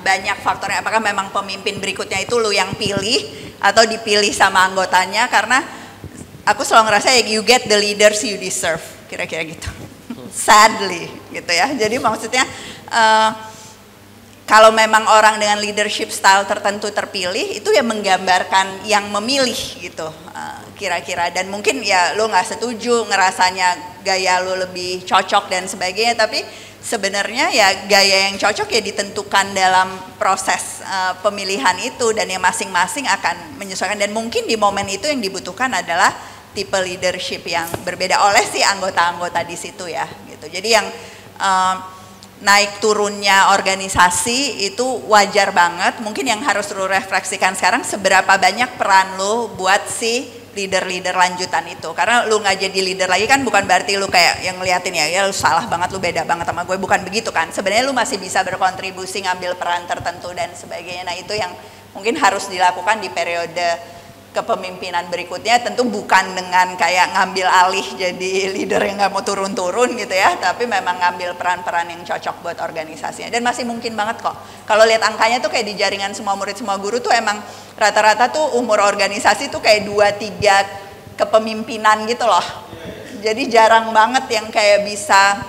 banyak faktornya. Apakah memang pemimpin berikutnya itu lu yang pilih atau dipilih sama anggotanya? Karena aku selalu ngerasa you get the leaders you deserve, kira-kira gitu. Sadly, gitu ya. Jadi maksudnya kalau memang orang dengan leadership style tertentu terpilih, itu ya menggambarkan yang memilih gitu, kira-kira. Dan mungkin ya lo nggak setuju, ngerasanya gaya lo lebih cocok dan sebagainya, tapi sebenarnya ya gaya yang cocok ya ditentukan dalam proses pemilihan itu, dan yang masing-masing akan menyesuaikan. Dan mungkin di momen itu yang dibutuhkan adalah tipe leadership yang berbeda oleh si anggota-anggota di situ ya gitu. Jadi yang naik turunnya organisasi itu wajar banget. Mungkin yang harus lu refleksikan sekarang seberapa banyak peran lu buat si leader-leader lanjutan itu. Karena lu nggak jadi leader lagi kan bukan berarti lu kayak yang ngeliatin ya lu salah banget, lu beda banget sama gue, bukan begitu kan. Sebenarnya lu masih bisa berkontribusi, ngambil peran tertentu dan sebagainya. Nah itu yang mungkin harus dilakukan di periode kepemimpinan berikutnya, tentu bukan dengan kayak ngambil alih jadi leader yang nggak mau turun-turun gitu ya, tapi memang ngambil peran-peran yang cocok buat organisasinya. Dan masih mungkin banget kok. Kalau lihat angkanya tuh kayak di jaringan semua murid semua guru tuh emang rata-rata tuh umur organisasi tuh kayak 2-3 kepemimpinan gitu loh. Jadi jarang banget yang kayak bisa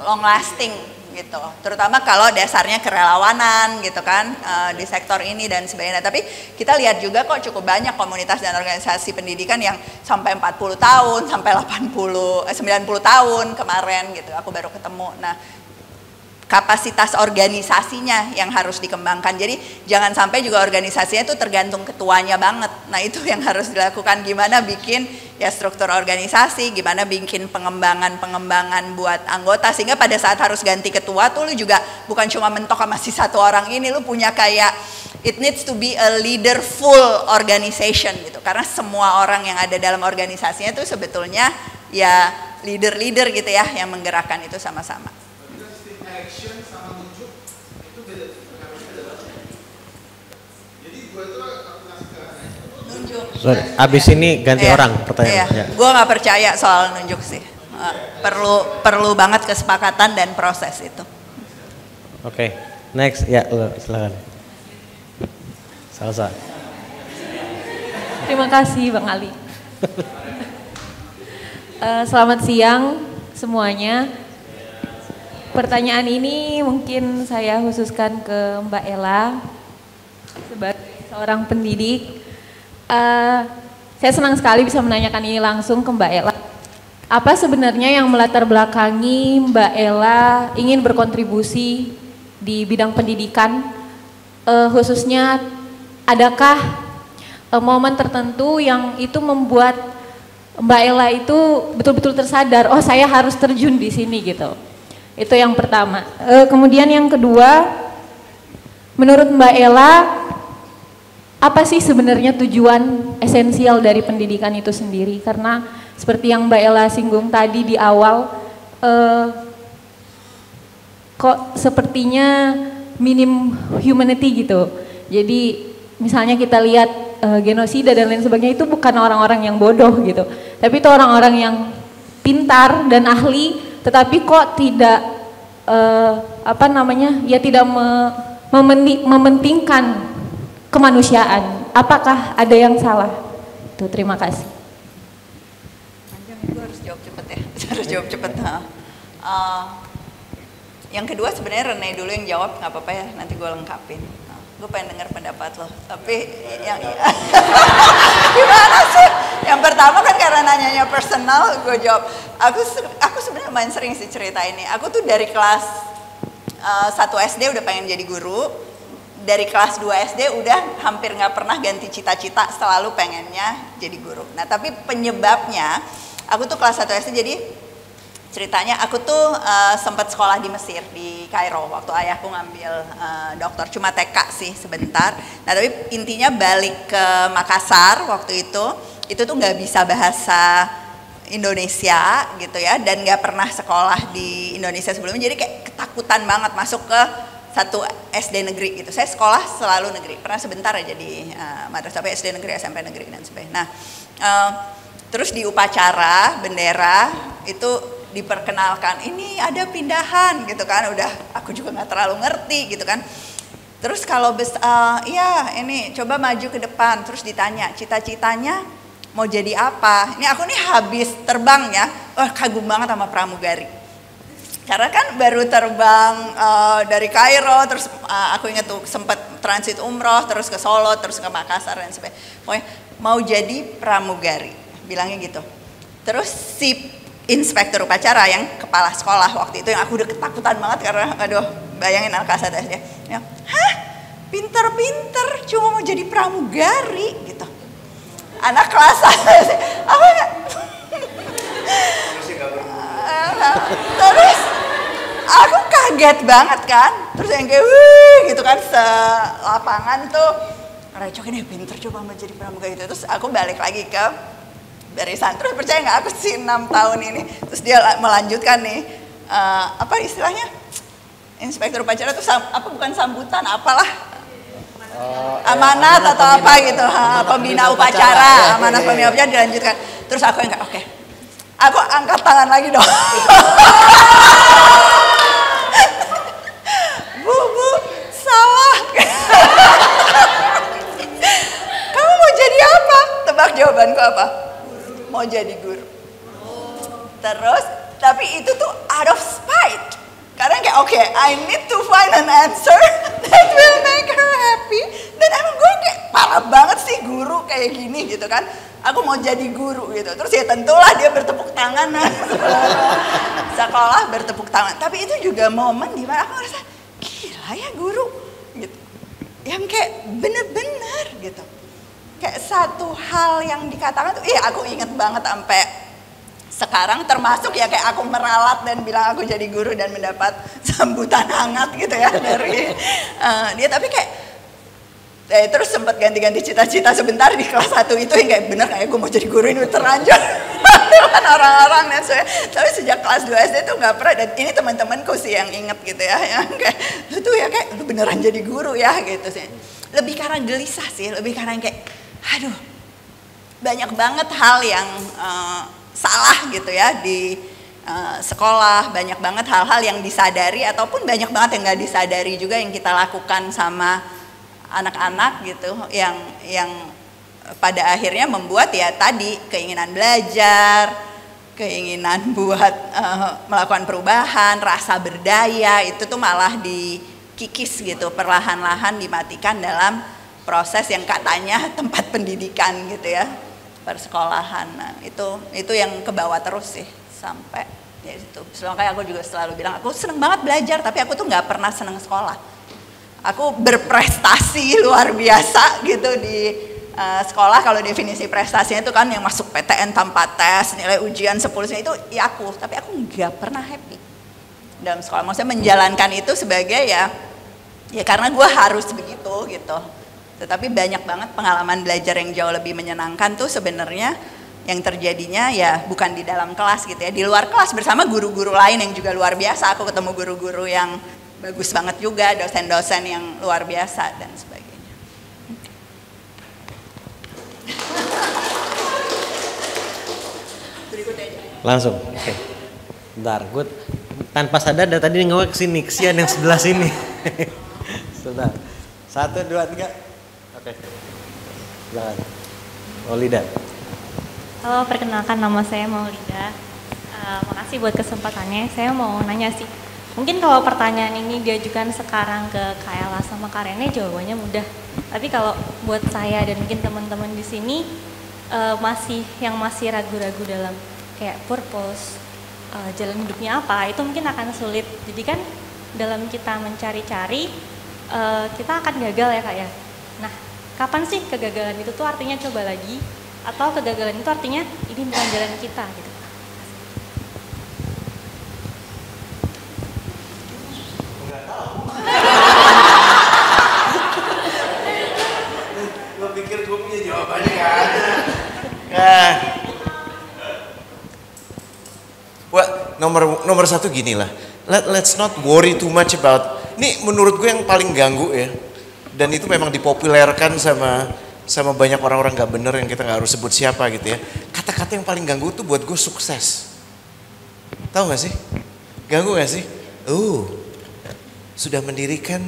long lasting gitu, terutama kalau dasarnya kerelawanan gitu kan di sektor ini dan sebagainya. Tapi kita lihat juga kok cukup banyak komunitas dan organisasi pendidikan yang sampai 40 tahun, sampai 90 tahun kemarin gitu, aku baru ketemu. Nah kapasitas organisasinya yang harus dikembangkan. Jadi jangan sampai juga organisasinya itu tergantung ketuanya banget. Nah itu yang harus dilakukan, gimana bikin ya struktur organisasi, gimana bikin pengembangan buat anggota, sehingga pada saat harus ganti ketua tuh lu juga bukan cuma mentok sama si satu orang ini, lu punya kayak it needs to be a leaderful organization gitu. Karena semua orang yang ada dalam organisasinya itu sebetulnya ya leader-leader gitu ya yang menggerakkan itu sama-sama. Action sama nunjuk itu beda. Jadi gue tuh nunjuk. Sorry, abis ini ganti orang pertanyaan. Iya. Gue nggak percaya soal nunjuk sih. Perlu banget kesepakatan dan proses itu. Oke, next ya silakan. Salsa. Terima kasih Bang Ali. Selamat siang semuanya. Pertanyaan ini mungkin saya khususkan ke Mbak Ella sebagai seorang pendidik. Saya senang sekali bisa menanyakan ini langsung ke Mbak Ella. Apa sebenarnya yang melatar belakangi Mbak Ella ingin berkontribusi di bidang pendidikan? Khususnya adakah momen tertentu yang itu membuat Mbak Ella itu betul-betul tersadar, oh saya harus terjun di sini gitu. Itu yang pertama. Kemudian yang kedua, menurut Mbak Ella, apa sih sebenarnya tujuan esensial dari pendidikan itu sendiri? Karena seperti yang Mbak Ella singgung tadi di awal, kok sepertinya minim humanity gitu. Jadi misalnya kita lihat genosida dan lain sebagainya itu bukan orang-orang yang bodoh gitu, tapi itu orang-orang yang pintar dan ahli, tetapi kok tidak tidak mementingkan kemanusiaan. Apakah ada yang salah? Tuh, terima kasih. Gue harus jawab cepet ya, harus jawab cepet. Yang kedua sebenarnya Rene dulu yang jawab, nggak apa-apa ya, nanti gue lengkapin. Gue pengen dengar pendapat lo, tapi yang gimana sih? Yang pertama kan karena nanyanya personal, gue jawab. Aku sebenarnya main sering sih cerita ini. Aku tuh dari kelas 1 SD udah pengen jadi guru. Dari kelas 2 SD udah hampir nggak pernah ganti cita-cita, selalu pengennya jadi guru. Nah tapi penyebabnya, aku tuh kelas 1 SD jadi ceritanya aku tuh sempat sekolah di Mesir, di Kairo, waktu ayahku ngambil dokter, cuma TK sih sebentar. Nah tapi intinya balik ke Makassar waktu itu tuh nggak bisa bahasa Indonesia gitu ya, dan nggak pernah sekolah di Indonesia sebelumnya, jadi kayak ketakutan banget masuk ke satu SD negeri gitu. Saya sekolah selalu negeri, pernah sebentar aja di madrasah SD negeri, SMP negeri dan sebagainya. Nah terus di upacara bendera itu diperkenalkan, ini ada pindahan gitu kan, udah aku juga nggak terlalu ngerti gitu kan. Terus kalau iya ini coba maju ke depan, terus ditanya cita-citanya mau jadi apa. Ini aku nih habis terbang ya, kagum banget sama pramugari. Karena kan baru terbang dari Kairo, terus aku ingat tuh sempat transit umroh, terus ke Solo, terus ke Makassar dan sebagainya. Pokoknya mau jadi pramugari, bilangnya gitu. Terus si inspektur upacara yang kepala sekolah waktu itu, yang aku udah ketakutan banget karena bayangin anak kelas 1 SD ya, hah pinter-pinter cuma mau jadi pramugari gitu, anak kelas 1 SD aku gak terus aku kaget banget kan, terus yang kayak wih gitu kan, selapangan tuh recokin ya pinter coba mau jadi pramugari gitu. Terus aku balik lagi ke barisan, terus percaya nggak aku sih 6 tahun ini, terus dia melanjutkan nih apa istilahnya inspektur upacara tuh bukan sambutan, apalah amanat atau apa gitu, pembina upacara, amanat pembina upacara dilanjutkan. Terus aku yang oke, aku angkat tangan lagi dong. Bu salah. Kamu mau jadi apa? Tebak jawabanku apa? Mau jadi guru. Terus tapi itu tuh out of spite, karena kayak oke, I need to find an answer that will make her happy. Dan emang gue kayak parah banget sih guru kayak gini gitu kan, aku mau jadi guru gitu. Terus ya tentulah dia bertepuk tangan, sekolah bertepuk tangan. Tapi itu juga momen dimana aku ngerasa gila ya guru gitu, yang kayak bener-bener gitu. Kayak satu hal yang dikatakan tuh, aku inget banget sampai sekarang, termasuk ya kayak aku meralat dan bilang aku jadi guru dan mendapat sambutan hangat gitu ya dari dia. Tapi kayak terus sempat ganti-ganti cita-cita sebentar di kelas 1 itu, yang kayak bener kayak gue mau jadi guru ini terlanjur dengan orang-orang dan sebagainya. Tapi sejak kelas 2 SD tuh nggak pernah, dan ini teman-temanku sih yang inget gitu ya, yang kayak lu tuh ya kayak lu beneran jadi guru ya gitu sih. Lebih karena gelisah sih, lebih karena kayak aduh banyak banget hal yang salah gitu ya di sekolah, banyak banget hal-hal yang disadari ataupun banyak banget yang nggak disadari juga yang kita lakukan sama anak-anak gitu, yang pada akhirnya membuat ya tadi keinginan belajar, keinginan buat melakukan perubahan, rasa berdaya itu tuh malah dikikis gitu, perlahan-lahan dimatikan dalam proses yang katanya tempat pendidikan gitu ya, persekolahan. Nah, itu yang kebawa terus sih sampai ya itu. Makanya aku juga selalu bilang aku seneng banget belajar, tapi aku tuh nggak pernah seneng sekolah. Aku berprestasi luar biasa gitu di sekolah. Kalau definisi prestasinya itu kan yang masuk PTN tanpa tes, nilai ujian 10 itu ya aku, tapi aku nggak pernah happy dalam sekolah. Maksudnya menjalankan itu sebagai ya karena gue harus begitu gitu. Tetapi banyak banget pengalaman belajar yang jauh lebih menyenangkan tuh sebenarnya yang terjadinya ya bukan di dalam kelas gitu ya, di luar kelas bersama guru-guru lain yang juga luar biasa. Aku ketemu guru-guru yang bagus banget juga, dosen-dosen yang luar biasa dan sebagainya. Langsung. Oke. Bentar, gue tanpa sadar dari tadi ngawak kesini, kesian yang sebelah sini. Sebentar. 1, 2, 3. Oke. Silakan. Maulida. Halo, perkenalkan nama saya Maulida. Makasih buat kesempatannya. Saya mau nanya sih. Mungkin kalau pertanyaan ini diajukan sekarang ke Kaela sama Karene jawabannya mudah. Tapi kalau buat saya dan mungkin teman-teman di sini masih ragu-ragu dalam kayak purpose, jalan hidupnya apa, itu mungkin akan sulit. Jadi kan dalam kita mencari-cari, kita akan gagal ya Kak ya. Nah, kapan sih kegagalan itu tuh artinya coba lagi, atau kegagalan itu artinya ini bukan jalan kita gitu. Lo pikir gue punya jawabannya gak ada. Nah, nomor satu gini lah, let's not worry too much about, ini menurut gue yang paling ganggu ya, dan itu memang dipopulerkan sama banyak orang-orang gak bener yang kita gak harus sebut siapa gitu ya. Kata-kata yang paling ganggu tuh buat gue sukses. Tahu gak sih? Ganggu gak sih? Sudah mendirikan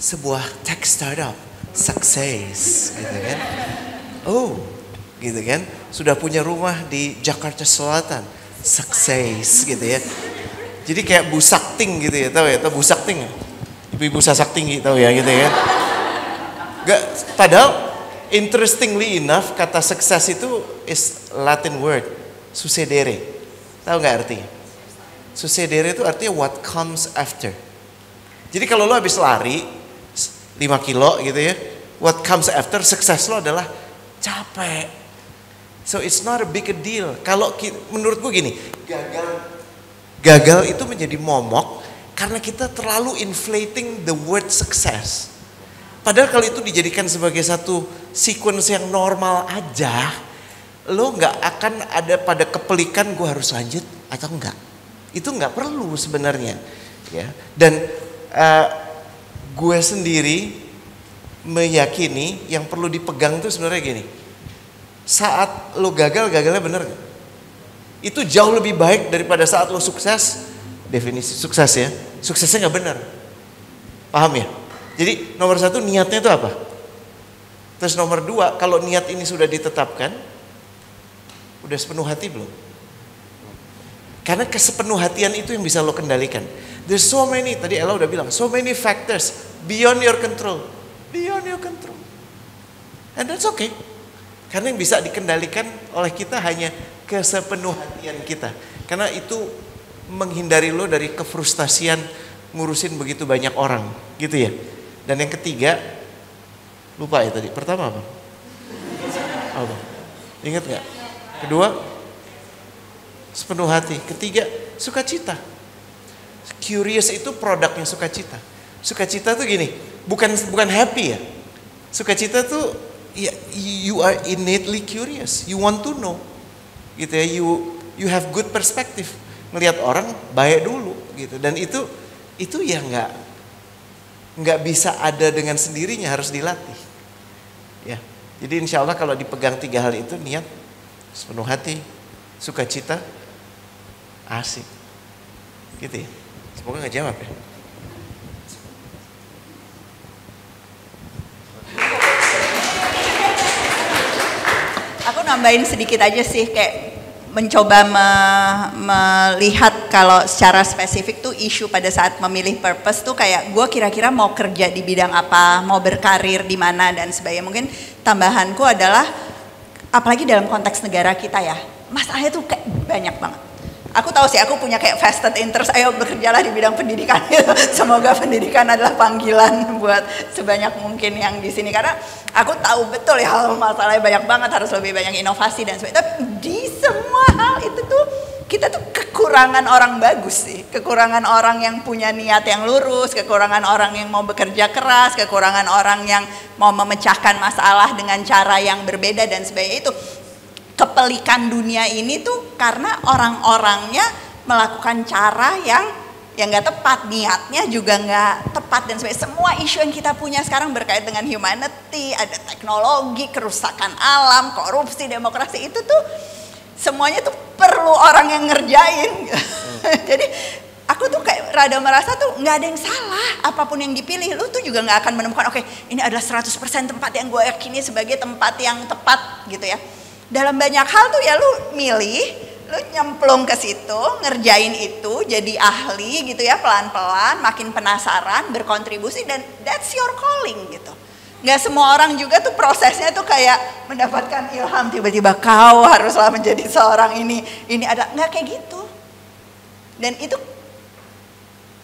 sebuah tech startup, sukses gitu kan. Gitu kan. Sudah punya rumah di Jakarta Selatan, sukses gitu ya. Jadi kayak Bu Sakting gitu ya, tahu ya? Tahu Bu Sakting? Ibu-ibu sasak tinggi tahu ya gitu ya. Gak, padahal interestingly enough kata sukses itu is Latin word, sucedere. Tahu nggak artinya? Sucedere itu artinya what comes after. Jadi kalau lo habis lari 5 kilo gitu ya, what comes after sukses lo adalah capek. So it's not a big deal. Kalau menurut gue gini, gagal itu menjadi momok karena kita terlalu inflating the word success. Padahal kalau itu dijadikan sebagai satu sequence yang normal aja, lo nggak akan ada pada kepelikan gue harus lanjut atau enggak. Itu nggak perlu sebenarnya, ya. Dan gue sendiri meyakini yang perlu dipegang tuh sebenarnya gini. Saat lo gagalnya bener gak? Itu jauh lebih baik daripada saat lo sukses. Definisi sukses ya, suksesnya gak bener. Paham ya? Jadi nomor 1 niatnya itu apa? Terus nomor 2, kalau niat ini sudah ditetapkan, udah sepenuh hati belum? Karena kesepenuh hatian itu yang bisa lo kendalikan. There's so many, tadi Ella udah bilang, so many factors beyond your control. Beyond your control. And that's okay. Karena yang bisa dikendalikan oleh kita hanya kesepenuh hatian kita. Karena itu menghindari lo dari kefrustasian ngurusin begitu banyak orang, gitu ya. Dan yang ketiga, lupa ya tadi. Pertama apa? Apa? Ingat nggak? Kedua, sepenuh hati. Ketiga, sukacita. Curious itu produknya sukacita. Sukacita tuh gini, bukan happy ya. Sukacita tuh ya, you are innately curious. You want to know, gitu ya. You have good perspective. Melihat orang baik dulu, gitu. Dan itu ya nggak bisa ada dengan sendirinya, harus dilatih. Ya, jadi insya Allah kalau dipegang 3 hal itu, niat, sepenuh hati, sukacita, asik, gitu ya. Semoga nggak jawab ya. nambahin sedikit aja sih, kayak mencoba melihat kalau secara spesifik tuh isu pada saat memilih purpose tuh kayak gue kira-kira mau kerja di bidang apa, mau berkarir di mana dan sebagainya. Mungkin tambahanku adalah apalagi dalam konteks negara kita ya, masalahnya tuh kayak banyak banget. Aku tahu sih, aku punya kayak vested interest, ayo bekerjalah di bidang pendidikan gitu. Semoga pendidikan adalah panggilan buat sebanyak mungkin yang di sini. Karena aku tahu betul ya hal masalahnya banyak banget, harus lebih banyak inovasi dan sebagainya. Tapi di semua hal itu tuh, kita tuh kekurangan orang bagus sih. Kekurangan orang yang punya niat yang lurus, kekurangan orang yang mau bekerja keras, kekurangan orang yang mau memecahkan masalah dengan cara yang berbeda dan sebagainya itu. Kepelikan dunia ini tuh karena orang-orangnya melakukan cara yang nggak tepat, niatnya juga nggak tepat dan sebagainya. Semua isu yang kita punya sekarang berkait dengan humanity, ada teknologi, kerusakan alam, korupsi, demokrasi, itu tuh semuanya tuh perlu orang yang ngerjain. Jadi aku tuh kayak rada merasa tuh nggak ada yang salah apapun yang dipilih. Lu tuh juga nggak akan menemukan oke, ini adalah 100% tempat yang gue yakini sebagai tempat yang tepat gitu ya. Dalam banyak hal tuh ya lu milih, lu nyemplung ke situ, ngerjain itu, jadi ahli gitu ya, pelan-pelan, makin penasaran, berkontribusi, dan that's your calling gitu. Nggak semua orang juga tuh prosesnya tuh kayak mendapatkan ilham, tiba-tiba kau haruslah menjadi seorang ini ada, nggak kayak gitu. Dan itu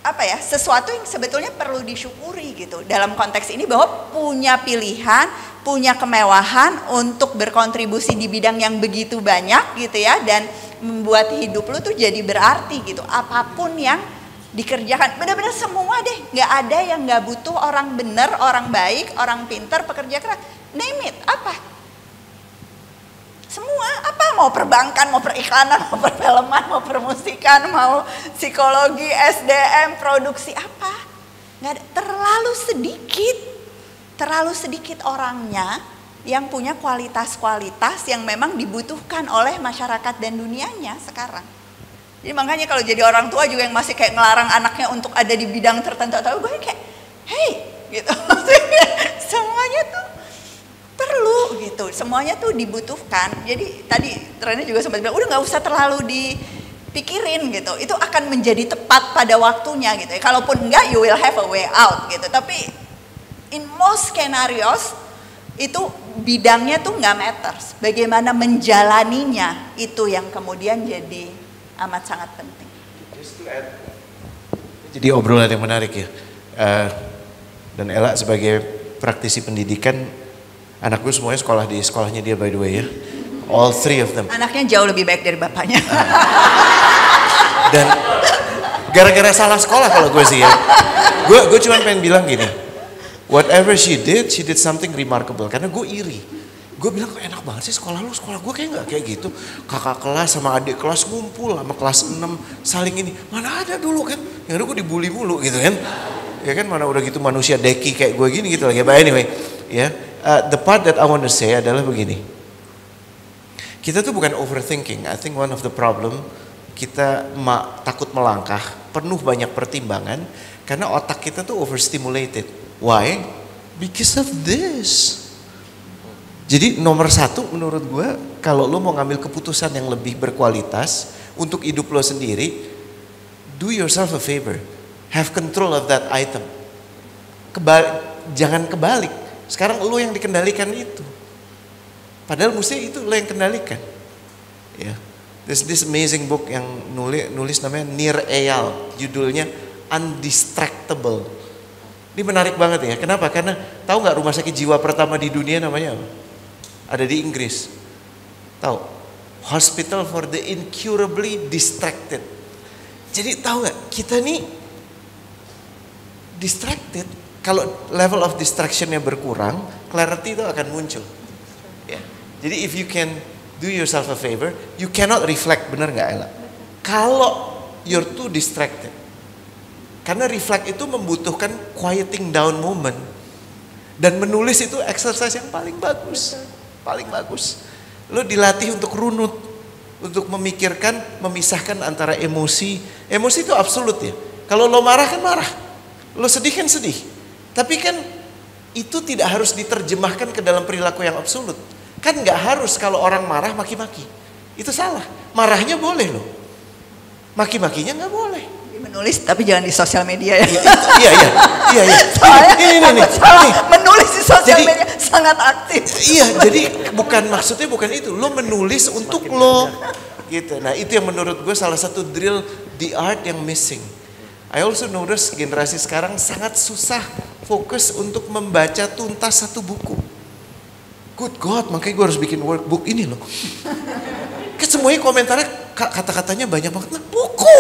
apa ya, sesuatu yang sebetulnya perlu disyukuri gitu dalam konteks ini, bahwa punya pilihan, punya kemewahan untuk berkontribusi di bidang yang begitu banyak gitu ya, dan membuat hidup lu tuh jadi berarti gitu. Apapun yang dikerjakan, benar-benar semua deh, nggak ada yang nggak butuh orang bener, orang baik, orang pintar, pekerja keras, name it, apa? Semua, apa, mau perbankan, mau periklanan, mau perfilman, mau permusikan, mau psikologi, SDM, produksi, apa? Nggak ada, terlalu sedikit orangnya yang punya kualitas-kualitas yang memang dibutuhkan oleh masyarakat dan dunianya sekarang. Jadi makanya kalau jadi orang tua juga yang masih kayak ngelarang anaknya untuk ada di bidang tertentu, atau gue kayak, hey, gitu. Semuanya tuh perlu gitu, semuanya tuh dibutuhkan. Jadi tadi Rene juga sempat bilang, udah nggak usah terlalu dipikirin gitu, itu akan menjadi tepat pada waktunya gitu ya. Kalaupun enggak, you will have a way out gitu. Tapi in most scenarios itu bidangnya tuh nggak matters, bagaimana menjalaninya itu yang kemudian jadi amat sangat penting. Jadi obrolan yang menarik ya. Dan Ella sebagai praktisi pendidikan, anak gue semuanya sekolah di sekolahnya dia by the way ya. All three of them. Anaknya jauh lebih baik dari bapaknya. Dan gara-gara salah sekolah kalau gue sih ya. Gue cuma pengen bilang gini. Whatever she did something remarkable. Karena gue iri. Gue bilang kok enak banget sih sekolah lu, sekolah gue kayak gak kayak gitu. Kakak kelas sama adik kelas ngumpul sama kelas 6 saling ini. Mana ada dulu kan, yang ada gue dibully mulu gitu kan. Ya kan, mana udah gitu manusia deki kayak gue gini gitu lagi. But anyway, ya, the part that I want to say adalah begini. Kita tuh bukan overthinking. I think one of the problem, kita takut melangkah, penuh banyak pertimbangan, karena otak kita tuh overstimulated. Why? Because of this. Jadi nomor satu menurut gue, kalau lo mau ngambil keputusan yang lebih berkualitas untuk hidup lo sendiri, do yourself a favor, have control of that item. Jangan kebalik, sekarang lo yang dikendalikan itu. Padahal mesti itu lo yang kendalikan. Ya, there's this amazing book yang nulis namanya Nir Eyal, judulnya Undistractable. Ini menarik banget ya. Kenapa? Karena tahu nggak rumah sakit jiwa pertama di dunia namanya apa? Ada di Inggris. Tahu? Hospital for the Incurably Distracted. Jadi tahu nggak? Kita nih distracted. Kalau level of distractionnya berkurang, clarity itu akan muncul. Ya. Jadi if you can do yourself a favor, you cannot reflect, benar nggak Ella? Kalau you're too distracted. Karena reflect itu membutuhkan quieting down moment. Dan menulis itu exercise yang paling bagus. Paling bagus. Lo dilatih untuk runut. Untuk memikirkan, memisahkan antara emosi. Emosi itu absolut ya. Kalau lo marah kan marah. Lo sedih kan sedih. Tapi kan itu tidak harus diterjemahkan ke dalam perilaku yang absolut. Kan nggak harus kalau orang marah maki-maki. Itu salah. Marahnya boleh loh. Maki-makinya nggak boleh. Menulis tapi jangan di sosial media ya. Iya. Soalnya Ini. menulis di sosial Jadi, media sangat aktif. Iya, jadi maksudnya bukan itu. Lo menulis untuk lo. Gitu. Nah itu yang menurut gue salah satu drill the art yang missing. I also notice generasi sekarang sangat susah fokus untuk membaca tuntas satu buku. Good God, makanya gue harus bikin workbook ini loh. Semuanya komentarnya kata-katanya banyak banget. Nah, buku.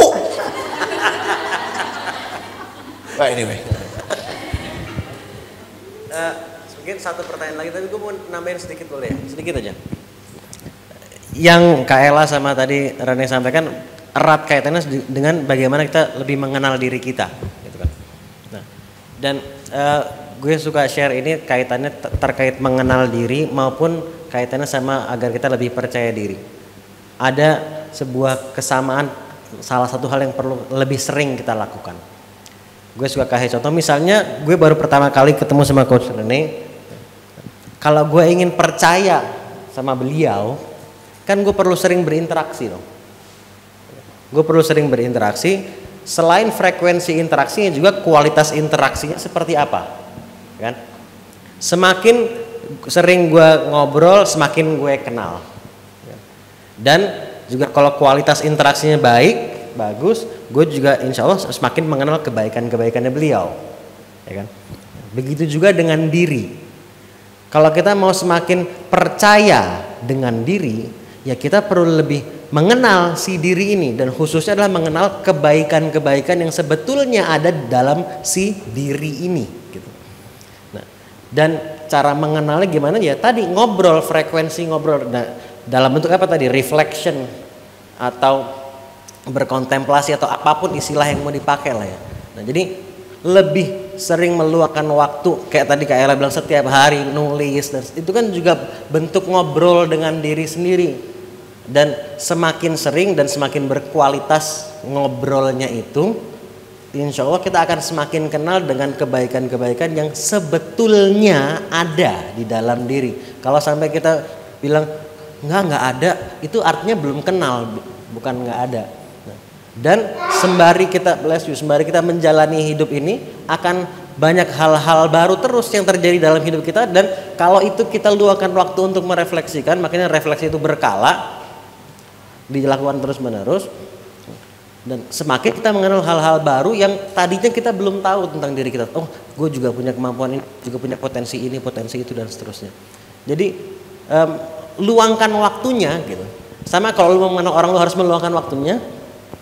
But anyway. Mungkin satu pertanyaan lagi, tapi gue mau nambahin sedikit boleh ya? Sedikit aja. Yang Kak Ella sama tadi Rene sampaikan erat kaitannya dengan bagaimana kita lebih mengenal diri kita, gitu kan. Nah, dan gue suka share ini kaitannya terkait mengenal diri maupun kaitannya sama agar kita lebih percaya diri. Ada sebuah kesamaan, salah satu hal yang perlu lebih sering kita lakukan. Gue suka kasih contoh, misalnya gue baru pertama kali ketemu sama Coach Rene. Kalau gue ingin percaya sama beliau, kan gue perlu sering berinteraksi dong. Gue perlu sering berinteraksi. Selain frekuensi interaksinya juga kualitas interaksinya seperti apa, kan? Semakin sering gue ngobrol, semakin gue kenal. Dan juga kalau kualitas interaksinya baik, bagus, gue juga insya Allah semakin mengenal kebaikan-kebaikannya beliau, ya kan? Begitu juga dengan diri. Kalau kita mau semakin percaya dengan diri, ya kita perlu lebih mengenal si diri ini, dan khususnya adalah mengenal kebaikan-kebaikan yang sebetulnya ada dalam si diri ini, gitu. Nah, dan cara mengenalnya gimana ya? Tadi ngobrol, frekuensi ngobrol. Nah, dalam bentuk apa tadi? Reflection atau berkontemplasi atau apapun istilah yang mau dipakai lah ya. Nah, jadi lebih sering meluangkan waktu, kayak tadi Kak Ella bilang setiap hari nulis, dan itu kan juga bentuk ngobrol dengan diri sendiri. Dan semakin sering dan semakin berkualitas ngobrolnya itu, insya Allah kita akan semakin kenal dengan kebaikan-kebaikan yang sebetulnya ada di dalam diri. Kalau sampai kita bilang nggak ada, itu artinya belum kenal, bukan nggak ada. Dan sembari kita menjalani hidup ini, akan banyak hal-hal baru terus yang terjadi dalam hidup kita. Dan kalau itu kita luangkan waktu untuk merefleksikan, makanya refleksi itu berkala, dilakukan terus menerus. Dan semakin kita mengenal hal-hal baru yang tadinya kita belum tahu tentang diri kita. Oh, gue juga punya kemampuan ini, juga punya potensi ini, potensi itu, dan seterusnya. Jadi luangkan waktunya gitu. Sama kalau lu mau mengenal orang, lu harus meluangkan waktunya.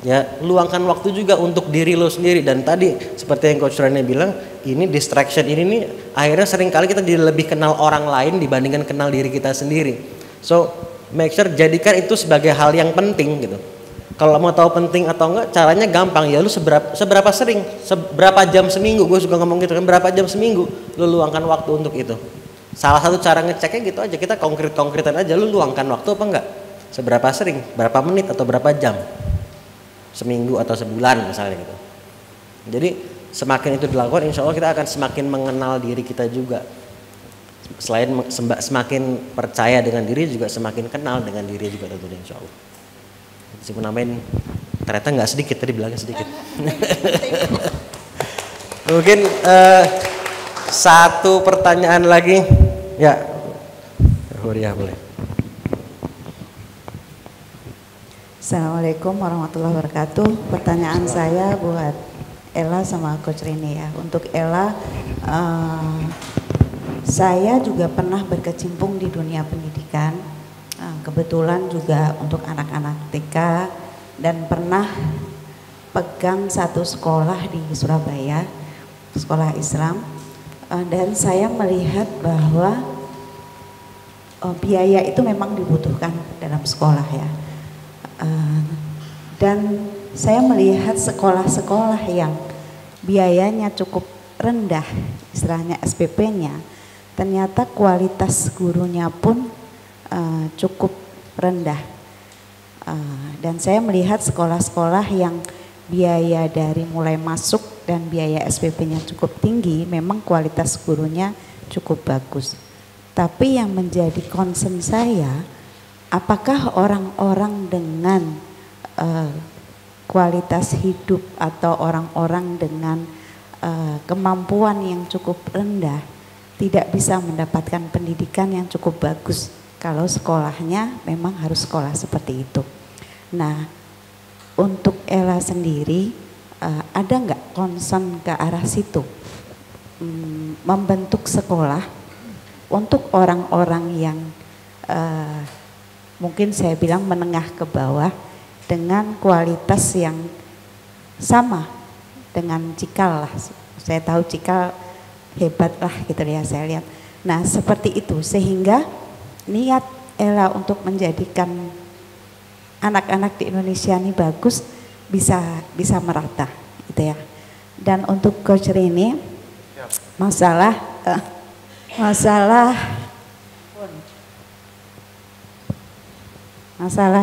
Ya, luangkan waktu juga untuk diri lo sendiri. Dan tadi seperti yang Coach Rene bilang, ini distraction ini nih akhirnya seringkali kita jadi lebih kenal orang lain dibandingkan kenal diri kita sendiri. So make sure jadikan itu sebagai hal yang penting gitu. Kalau mau tahu penting atau enggak, caranya gampang ya, lu seberapa sering, seberapa jam seminggu, gue suka ngomong gitu kan, berapa jam seminggu lu luangkan waktu untuk itu. Salah satu cara ngeceknya gitu aja, kita konkretan aja, lu luangkan waktu apa enggak, seberapa sering, berapa menit atau berapa jam, seminggu atau sebulan misalnya gitu. Jadi semakin itu dilakukan, insya Allah kita akan semakin mengenal diri kita juga. Selain semakin percaya dengan diri, juga semakin kenal dengan diri juga tentunya, insya Allah. Saya mau nambahin, ternyata nggak sedikit, tadi bilangnya sedikit. Mungkin satu pertanyaan lagi, ya, Huriah boleh. Assalamualaikum warahmatullahi wabarakatuh. Pertanyaan saya buat Ella sama Coach Rene ya. Untuk Ella, saya juga pernah berkecimpung di dunia pendidikan. Kebetulan juga untuk anak-anak TK, dan pernah pegang satu sekolah di Surabaya, sekolah Islam. Dan saya melihat bahwa biaya itu memang dibutuhkan dalam sekolah ya. Dan saya melihat sekolah-sekolah yang biayanya cukup rendah, istilahnya SPP-nya, ternyata kualitas gurunya pun cukup rendah. Dan saya melihat sekolah-sekolah yang biaya dari mulai masuk dan biaya SPP-nya cukup tinggi, memang kualitas gurunya cukup bagus. Tapi yang menjadi concern saya, apakah orang-orang dengan kualitas hidup atau orang-orang dengan kemampuan yang cukup rendah tidak bisa mendapatkan pendidikan yang cukup bagus kalau sekolahnya memang harus sekolah seperti itu. Nah, untuk Ella sendiri ada nggak concern ke arah situ, membentuk sekolah untuk orang-orang yang mungkin saya bilang menengah ke bawah dengan kualitas yang sama dengan Cikal lah. Saya tahu Cikal hebat lah gitu ya, saya lihat. Nah seperti itu, sehingga niat Ella untuk menjadikan anak-anak di Indonesia ini bagus bisa merata gitu ya. Dan untuk Coach Rene, masalah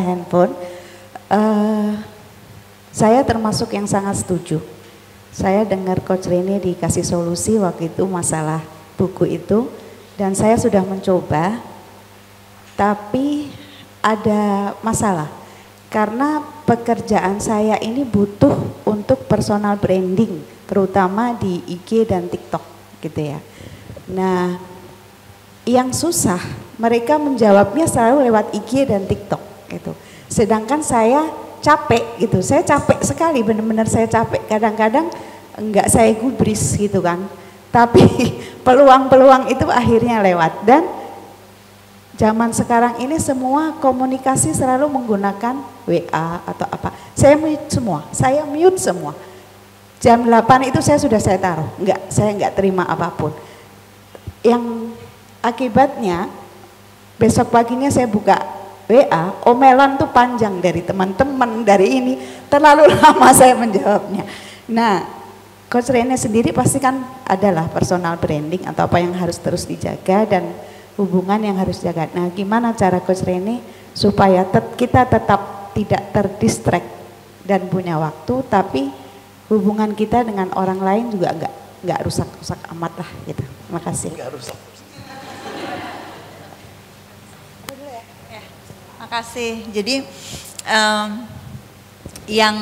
handphone, saya termasuk yang sangat setuju. Saya dengar Coach Rene dikasih solusi waktu itu masalah buku itu, dan saya sudah mencoba, tapi ada masalah karena pekerjaan saya ini butuh untuk personal branding, terutama di IG dan TikTok gitu ya. Nah, yang susah mereka menjawabnya selalu lewat IG dan TikTok gitu. Sedangkan saya capek gitu, saya capek sekali, benar-benar saya capek. Kadang-kadang enggak saya gubris gitu kan, tapi peluang-peluang itu akhirnya lewat. Dan zaman sekarang ini semua komunikasi selalu menggunakan WA atau apa. Saya mute semua. Jam 8 itu saya taruh, saya enggak terima apapun. Yang akibatnya besok paginya saya buka WA, omelan tuh panjang dari teman-teman, dari ini, terlalu lama saya menjawabnya. Nah, Coach Rene sendiri pasti kan adalah personal branding atau apa yang harus terus dijaga dan hubungan yang harus dijaga. Nah, gimana cara Coach Rene supaya kita tetap tidak terdistract dan punya waktu, tapi hubungan kita dengan orang lain juga nggak rusak-rusak amat lah gitu. Terima kasih. Nggak rusak. Makasih. Jadi yang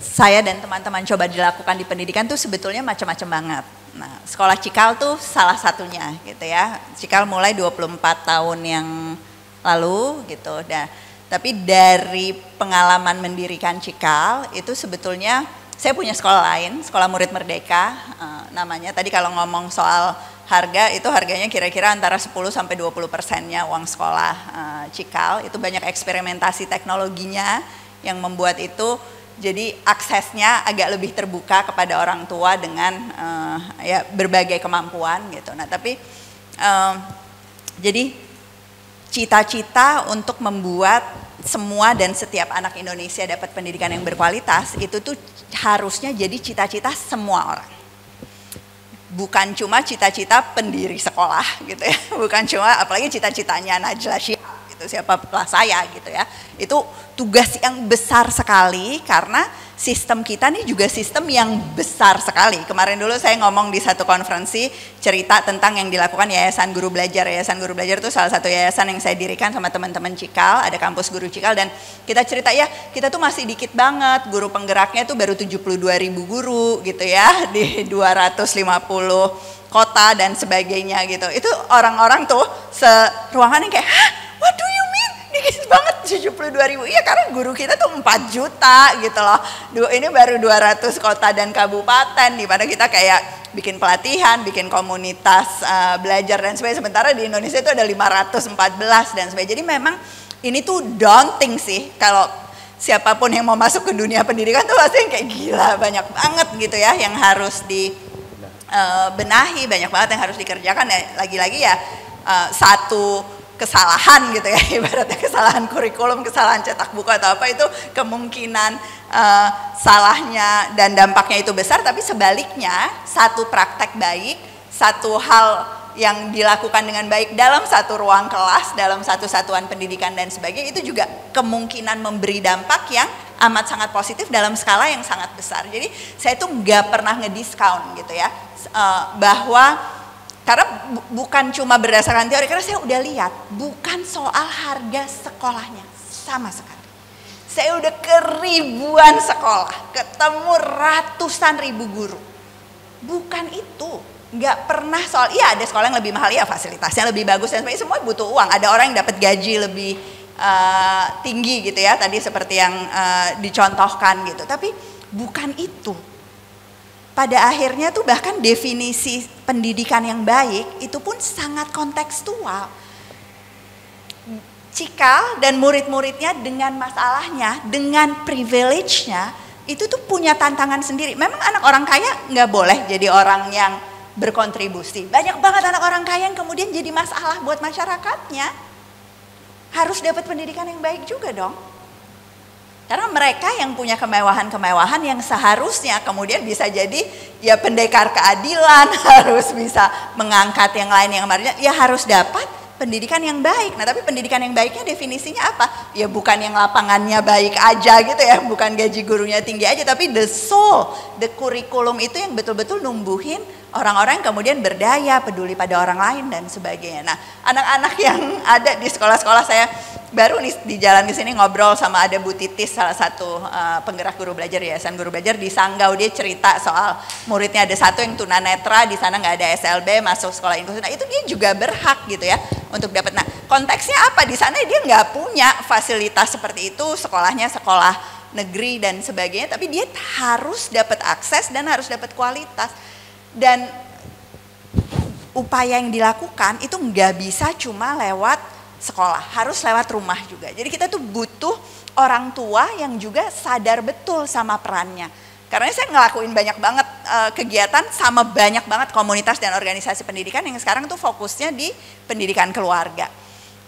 saya dan teman-teman coba dilakukan di pendidikan tuh sebetulnya macam-macam banget. Nah, sekolah Cikal tuh salah satunya gitu ya. Cikal mulai 24 tahun yang lalu gitu. Tapi dari pengalaman mendirikan Cikal itu sebetulnya saya punya sekolah lain, Sekolah Murid Merdeka namanya. Tadi kalau ngomong soal harga, itu harganya kira-kira antara 10-20%-nya uang sekolah Cikal. Itu banyak eksperimentasi teknologinya yang membuat itu jadi aksesnya agak lebih terbuka kepada orang tua dengan ya berbagai kemampuan gitu. Nah tapi jadi cita-cita untuk membuat semua dan setiap anak Indonesia dapat pendidikan yang berkualitas itu tuh harusnya jadi cita-cita semua orang. Bukan cuma cita-cita pendiri sekolah gitu ya, bukan cuma apalagi cita-citanya Najla Shihab gitu, siapalah saya gitu ya. Itu tugas yang besar sekali karena sistem kita nih juga sistem yang besar sekali. Kemarin dulu saya ngomong di satu konferensi cerita tentang yang dilakukan Yayasan Guru Belajar. Yayasan Guru Belajar itu salah satu yayasan yang saya dirikan sama teman-teman Cikal, ada kampus guru Cikal, dan kita cerita ya kita tuh masih dikit banget, guru penggeraknya tuh baru 72.000 guru gitu ya di 250 kota dan sebagainya gitu. Itu orang-orang tuh seruangan yang kayak, hah, what do you mean? Dikit banget 72.000. Iya karena guru kita tuh 4 juta gitu loh. Ini baru 200 kota dan kabupaten di mana kita kayak bikin pelatihan, bikin komunitas belajar dan sebagainya. Sementara di Indonesia itu ada 514 dan sebagainya. Jadi memang ini tuh daunting sih kalau siapapun yang mau masuk ke dunia pendidikan tuh pasti yang kayak gila, banyak banget gitu ya yang harus dibenahi, banyak banget yang harus dikerjakan. Ya, lagi-lagi ya satu kesalahan gitu ya, ibaratnya kesalahan kurikulum, kesalahan cetak buku atau apa itu kemungkinan salahnya dan dampaknya itu besar. Tapi sebaliknya satu praktek baik, satu hal yang dilakukan dengan baik dalam satu ruang kelas, dalam satu satuan pendidikan dan sebagainya itu juga kemungkinan memberi dampak yang amat sangat positif dalam skala yang sangat besar. Jadi saya tuh nggak pernah ngediskount gitu ya bahwa Karena bukan cuma berdasarkan teori, karena saya udah lihat, bukan soal harga sekolahnya sama sekali. Saya udah ke ribuan sekolah, ketemu ratusan ribu guru. Bukan itu, nggak pernah soal, iya ada sekolah yang lebih mahal, ya fasilitasnya lebih bagus dan sebagainya, semua butuh uang. Ada orang yang dapat gaji lebih tinggi gitu ya, tadi seperti yang dicontohkan gitu. Tapi bukan itu. Pada akhirnya tuh bahkan definisi pendidikan yang baik itu pun sangat kontekstual. Cikal dan murid-muridnya dengan masalahnya, dengan privilege-nya, itu tuh punya tantangan sendiri. Memang anak orang kaya nggak boleh jadi orang yang berkontribusi. Banyak banget anak orang kaya yang kemudian jadi masalah buat masyarakatnya. Harus dapat pendidikan yang baik juga dong. Karena mereka yang punya kemewahan-kemewahan yang seharusnya kemudian bisa jadi ya pendekar keadilan, harus bisa mengangkat yang lain yang marginal, ya harus dapat pendidikan yang baik. Nah tapi pendidikan yang baiknya definisinya apa? Ya bukan yang lapangannya baik aja gitu ya, bukan gaji gurunya tinggi aja, tapi the soul, the curriculum itu yang betul-betul numbuhin orang-orang yang kemudian berdaya, peduli pada orang lain dan sebagainya. Nah anak-anak yang ada di sekolah-sekolah saya, baru nih di jalan ke sini ngobrol sama ada Bu Titis, salah satu penggerak guru belajar Yayasan Guru Belajar di Sanggau. Dia cerita soal muridnya ada satu yang tunanetra, di sana nggak ada SLB, masuk sekolah inklusif. Nah itu dia juga berhak gitu ya untuk dapat. Nah konteksnya apa, di sana dia nggak punya fasilitas seperti itu, sekolahnya sekolah negeri dan sebagainya, tapi dia harus dapat akses dan harus dapat kualitas. Dan upaya yang dilakukan itu nggak bisa cuma lewat sekolah, harus lewat rumah juga. Jadi kita tuh butuh orang tua yang juga sadar betul sama perannya. Karena saya ngelakuin banyak banget kegiatan sama banyak banget komunitas dan organisasi pendidikan yang sekarang tuh fokusnya di pendidikan keluarga.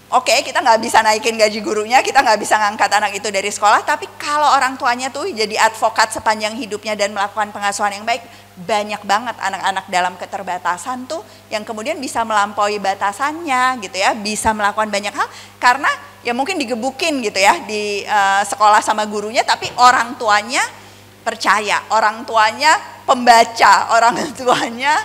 Oke, kita nggak bisa naikin gaji gurunya, kita nggak bisa ngangkat anak itu dari sekolah, tapi kalau orang tuanya tuh jadi advokat sepanjang hidupnya dan melakukan pengasuhan yang baik, banyak banget anak-anak dalam keterbatasan tuh yang kemudian bisa melampaui batasannya gitu ya, bisa melakukan banyak hal karena ya mungkin digebukin gitu ya di sekolah sama gurunya, tapi orang tuanya percaya, orang tuanya pembaca, orang tuanya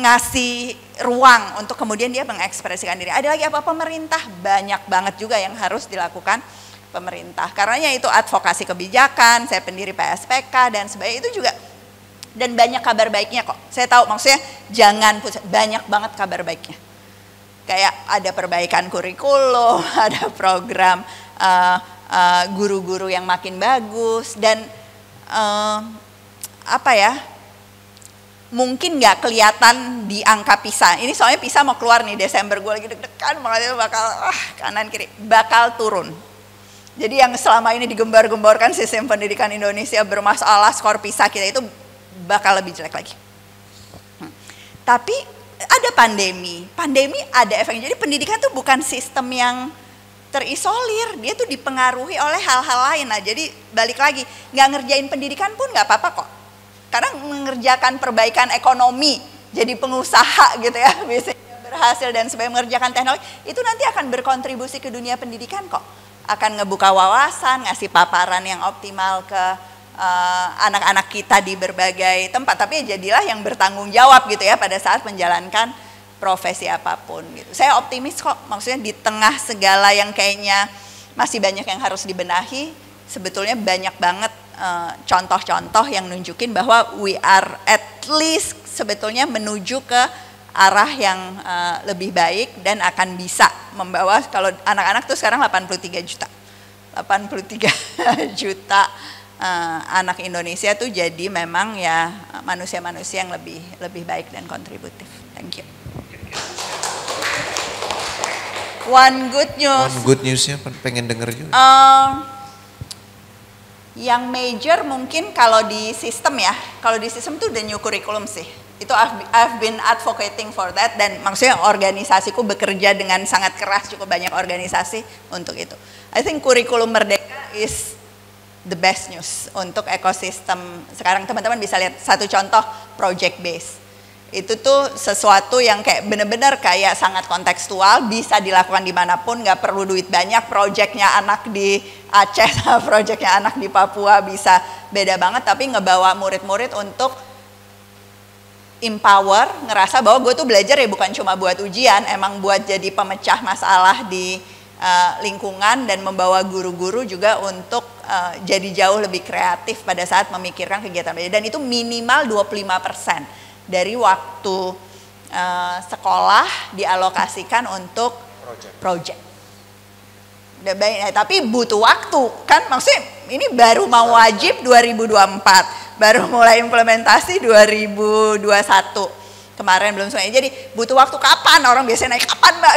ngasih ruang untuk kemudian dia mengekspresikan diri. Ada lagi apa? Pemerintah, banyak banget juga yang harus dilakukan pemerintah. Karenanya itu advokasi kebijakan, saya pendiri PSPK dan sebagainya itu juga. Dan banyak kabar baiknya kok. Saya tahu maksudnya jangan banyak banget kabar baiknya. Kayak ada perbaikan kurikulum, ada program guru-guru yang makin bagus dan apa ya? Mungkin nggak kelihatan di angka PISA. Ini soalnya PISA mau keluar nih Desember, gue lagi deg-degan banget, bakal kanan kiri, bakal turun. Jadi yang selama ini digembar-gemborkan sistem pendidikan Indonesia bermasalah, skor PISA kita itu bakal lebih jelek lagi. Tapi ada pandemi ada efeknya. Jadi pendidikan tuh bukan sistem yang terisolir, dia tuh dipengaruhi oleh hal-hal lain. Nah jadi balik lagi, nggak ngerjain pendidikan pun nggak apa-apa kok. Karena mengerjakan perbaikan ekonomi, jadi pengusaha gitu ya, biasanya berhasil dan sebagainya, mengerjakan teknologi, itu nanti akan berkontribusi ke dunia pendidikan kok. Akan ngebuka wawasan, ngasih paparan yang optimal ke anak-anak kita di berbagai tempat. Tapi jadilah yang bertanggung jawab gitu ya pada saat menjalankan profesi apapun gitu. Saya optimis kok, maksudnya di tengah segala yang kayaknya masih banyak yang harus dibenahi, sebetulnya banyak banget contoh-contoh yang nunjukin bahwa we are at least sebetulnya menuju ke arah yang lebih baik dan akan bisa membawa, kalau anak-anak tuh sekarang 83 juta anak Indonesia tuh jadi memang ya manusia-manusia yang lebih baik dan kontributif. Thank you. One good newsnya pengen denger juga. Yang major mungkin kalau di sistem ya, kalau di sistem tuh the new curriculum sih. Itu I've been advocating for that dan maksudnya organisasiku bekerja dengan sangat keras, cukup banyak organisasi untuk itu. I think kurikulum merdeka is the best news untuk ekosistem. Sekarang teman-teman bisa lihat satu contoh project base. Itu tuh sesuatu yang kayak bener-bener kayak sangat kontekstual, bisa dilakukan dimanapun, nggak perlu duit banyak. Projectnya anak di Aceh sama projectnya anak di Papua bisa beda banget, tapi ngebawa murid-murid untuk empower, ngerasa bahwa gue tuh belajar ya bukan cuma buat ujian, emang buat jadi pemecah masalah di lingkungan dan membawa guru-guru juga untuk jadi jauh lebih kreatif pada saat memikirkan kegiatan belajar. Dan itu minimal 25% dari waktu sekolah dialokasikan untuk project. Tapi butuh waktu kan, maksudnya ini baru mau wajib 2024, baru mulai implementasi 2021 kemarin belum semuanya. Jadi butuh waktu. Kapan orang biasanya naik kapan Mbak?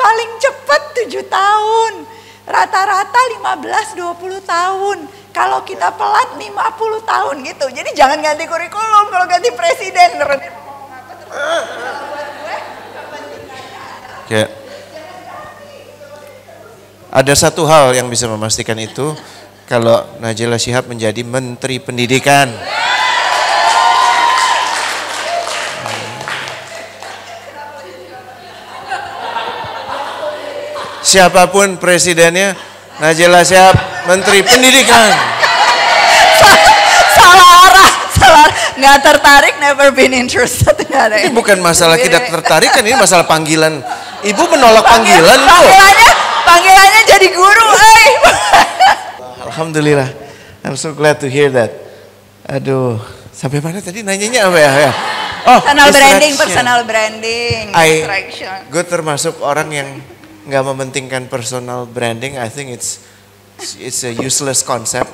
Paling cepat 7 tahun, rata-rata 15-20 tahun. Kalau kita pelat 50 tahun gitu. Jadi jangan ganti kurikulum, kalau ganti presiden. Ya. Ada satu hal yang bisa memastikan itu, kalau Najila Shihab menjadi Menteri Pendidikan. Siapapun presidennya, Najila Shihab Menteri Pendidikan. Salah arah, nggak tertarik, never been interested. Ini bukan masalah tidak tertarik kan, ini masalah panggilan. Ibu menolak panggilan kok. Panggilannya jadi guru, Alhamdulillah, I'm so glad to hear that. Aduh, sampai mana tadi nanyanya apa ya? Oh, personal branding, gue termasuk orang yang nggak mementingkan personal branding. I think it's a useless concept.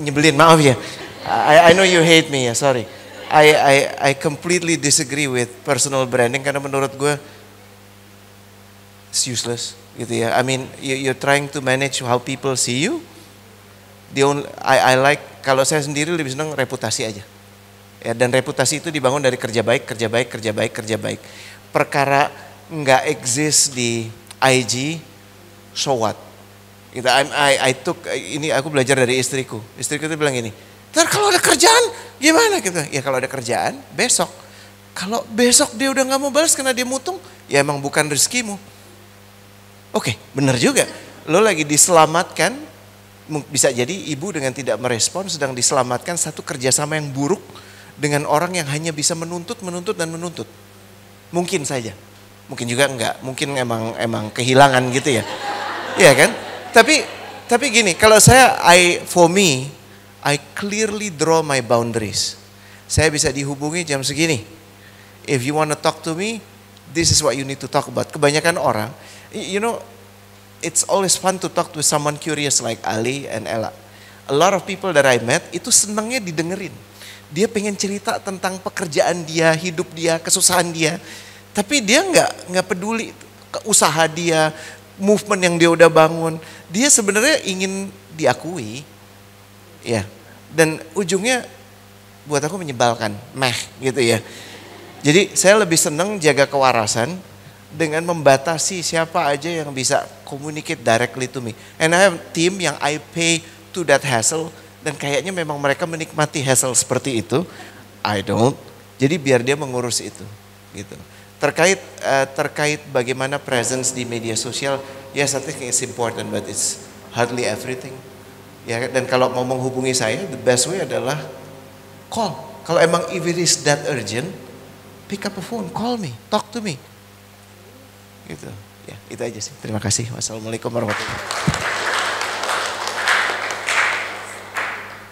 Nyebelin, maaf ya. I know you hate me ya, sorry. I completely disagree with personal branding karena menurut gue it's useless gitu ya. I mean you're trying to manage how people see you. I like, kalau saya sendiri lebih senang reputasi aja. Ya, dan reputasi itu dibangun dari kerja baik. Perkara nggak exist di IG, so what? Gitu. I took ini, aku belajar dari istriku. Istriku itu bilang gini, ntar kalau ada kerjaan gimana gitu? Ya kalau ada kerjaan besok. Kalau besok dia udah nggak mau balas karena dia mutung, ya emang bukan rezekimu. Oke, benar juga. Lo lagi diselamatkan, bisa jadi ibu dengan tidak merespon sedang diselamatkan satu kerjasama yang buruk dengan orang yang hanya bisa menuntut. Mungkin saja, mungkin juga enggak, mungkin emang kehilangan gitu ya. Iya kan? Tapi gini, kalau saya, for me, I clearly draw my boundaries. Saya bisa dihubungi jam segini. If you want to talk to me, this is what you need to talk about. Kebanyakan orang, you know, it's always fun to talk to someone curious like Ali and Ella. A lot of people that I met itu senangnya didengerin. Dia pengen cerita tentang pekerjaan dia, hidup dia, kesusahan dia. Tapi dia nggak peduli usaha dia, movement yang dia udah bangun. Dia sebenarnya ingin diakui, ya. Dan ujungnya buat aku menyebalkan, gitu ya. Jadi saya lebih senang jaga kewarasan dengan membatasi siapa aja yang bisa communicate directly to me. And I have team yang I pay to that hassle, dan kayaknya memang mereka menikmati hassle seperti itu. I don't. Jadi biar dia mengurus itu, gitu. Terkait bagaimana presence di media sosial, yes I think it's important but it's hardly everything. Ya, dan kalau mau menghubungi saya, the best way adalah call. Kalau emang if it is that urgent, pick up a phone, call me, talk to me. Gitu. Ya, itu aja sih. Terima kasih. Wassalamualaikum warahmatullahi wabarakatuh.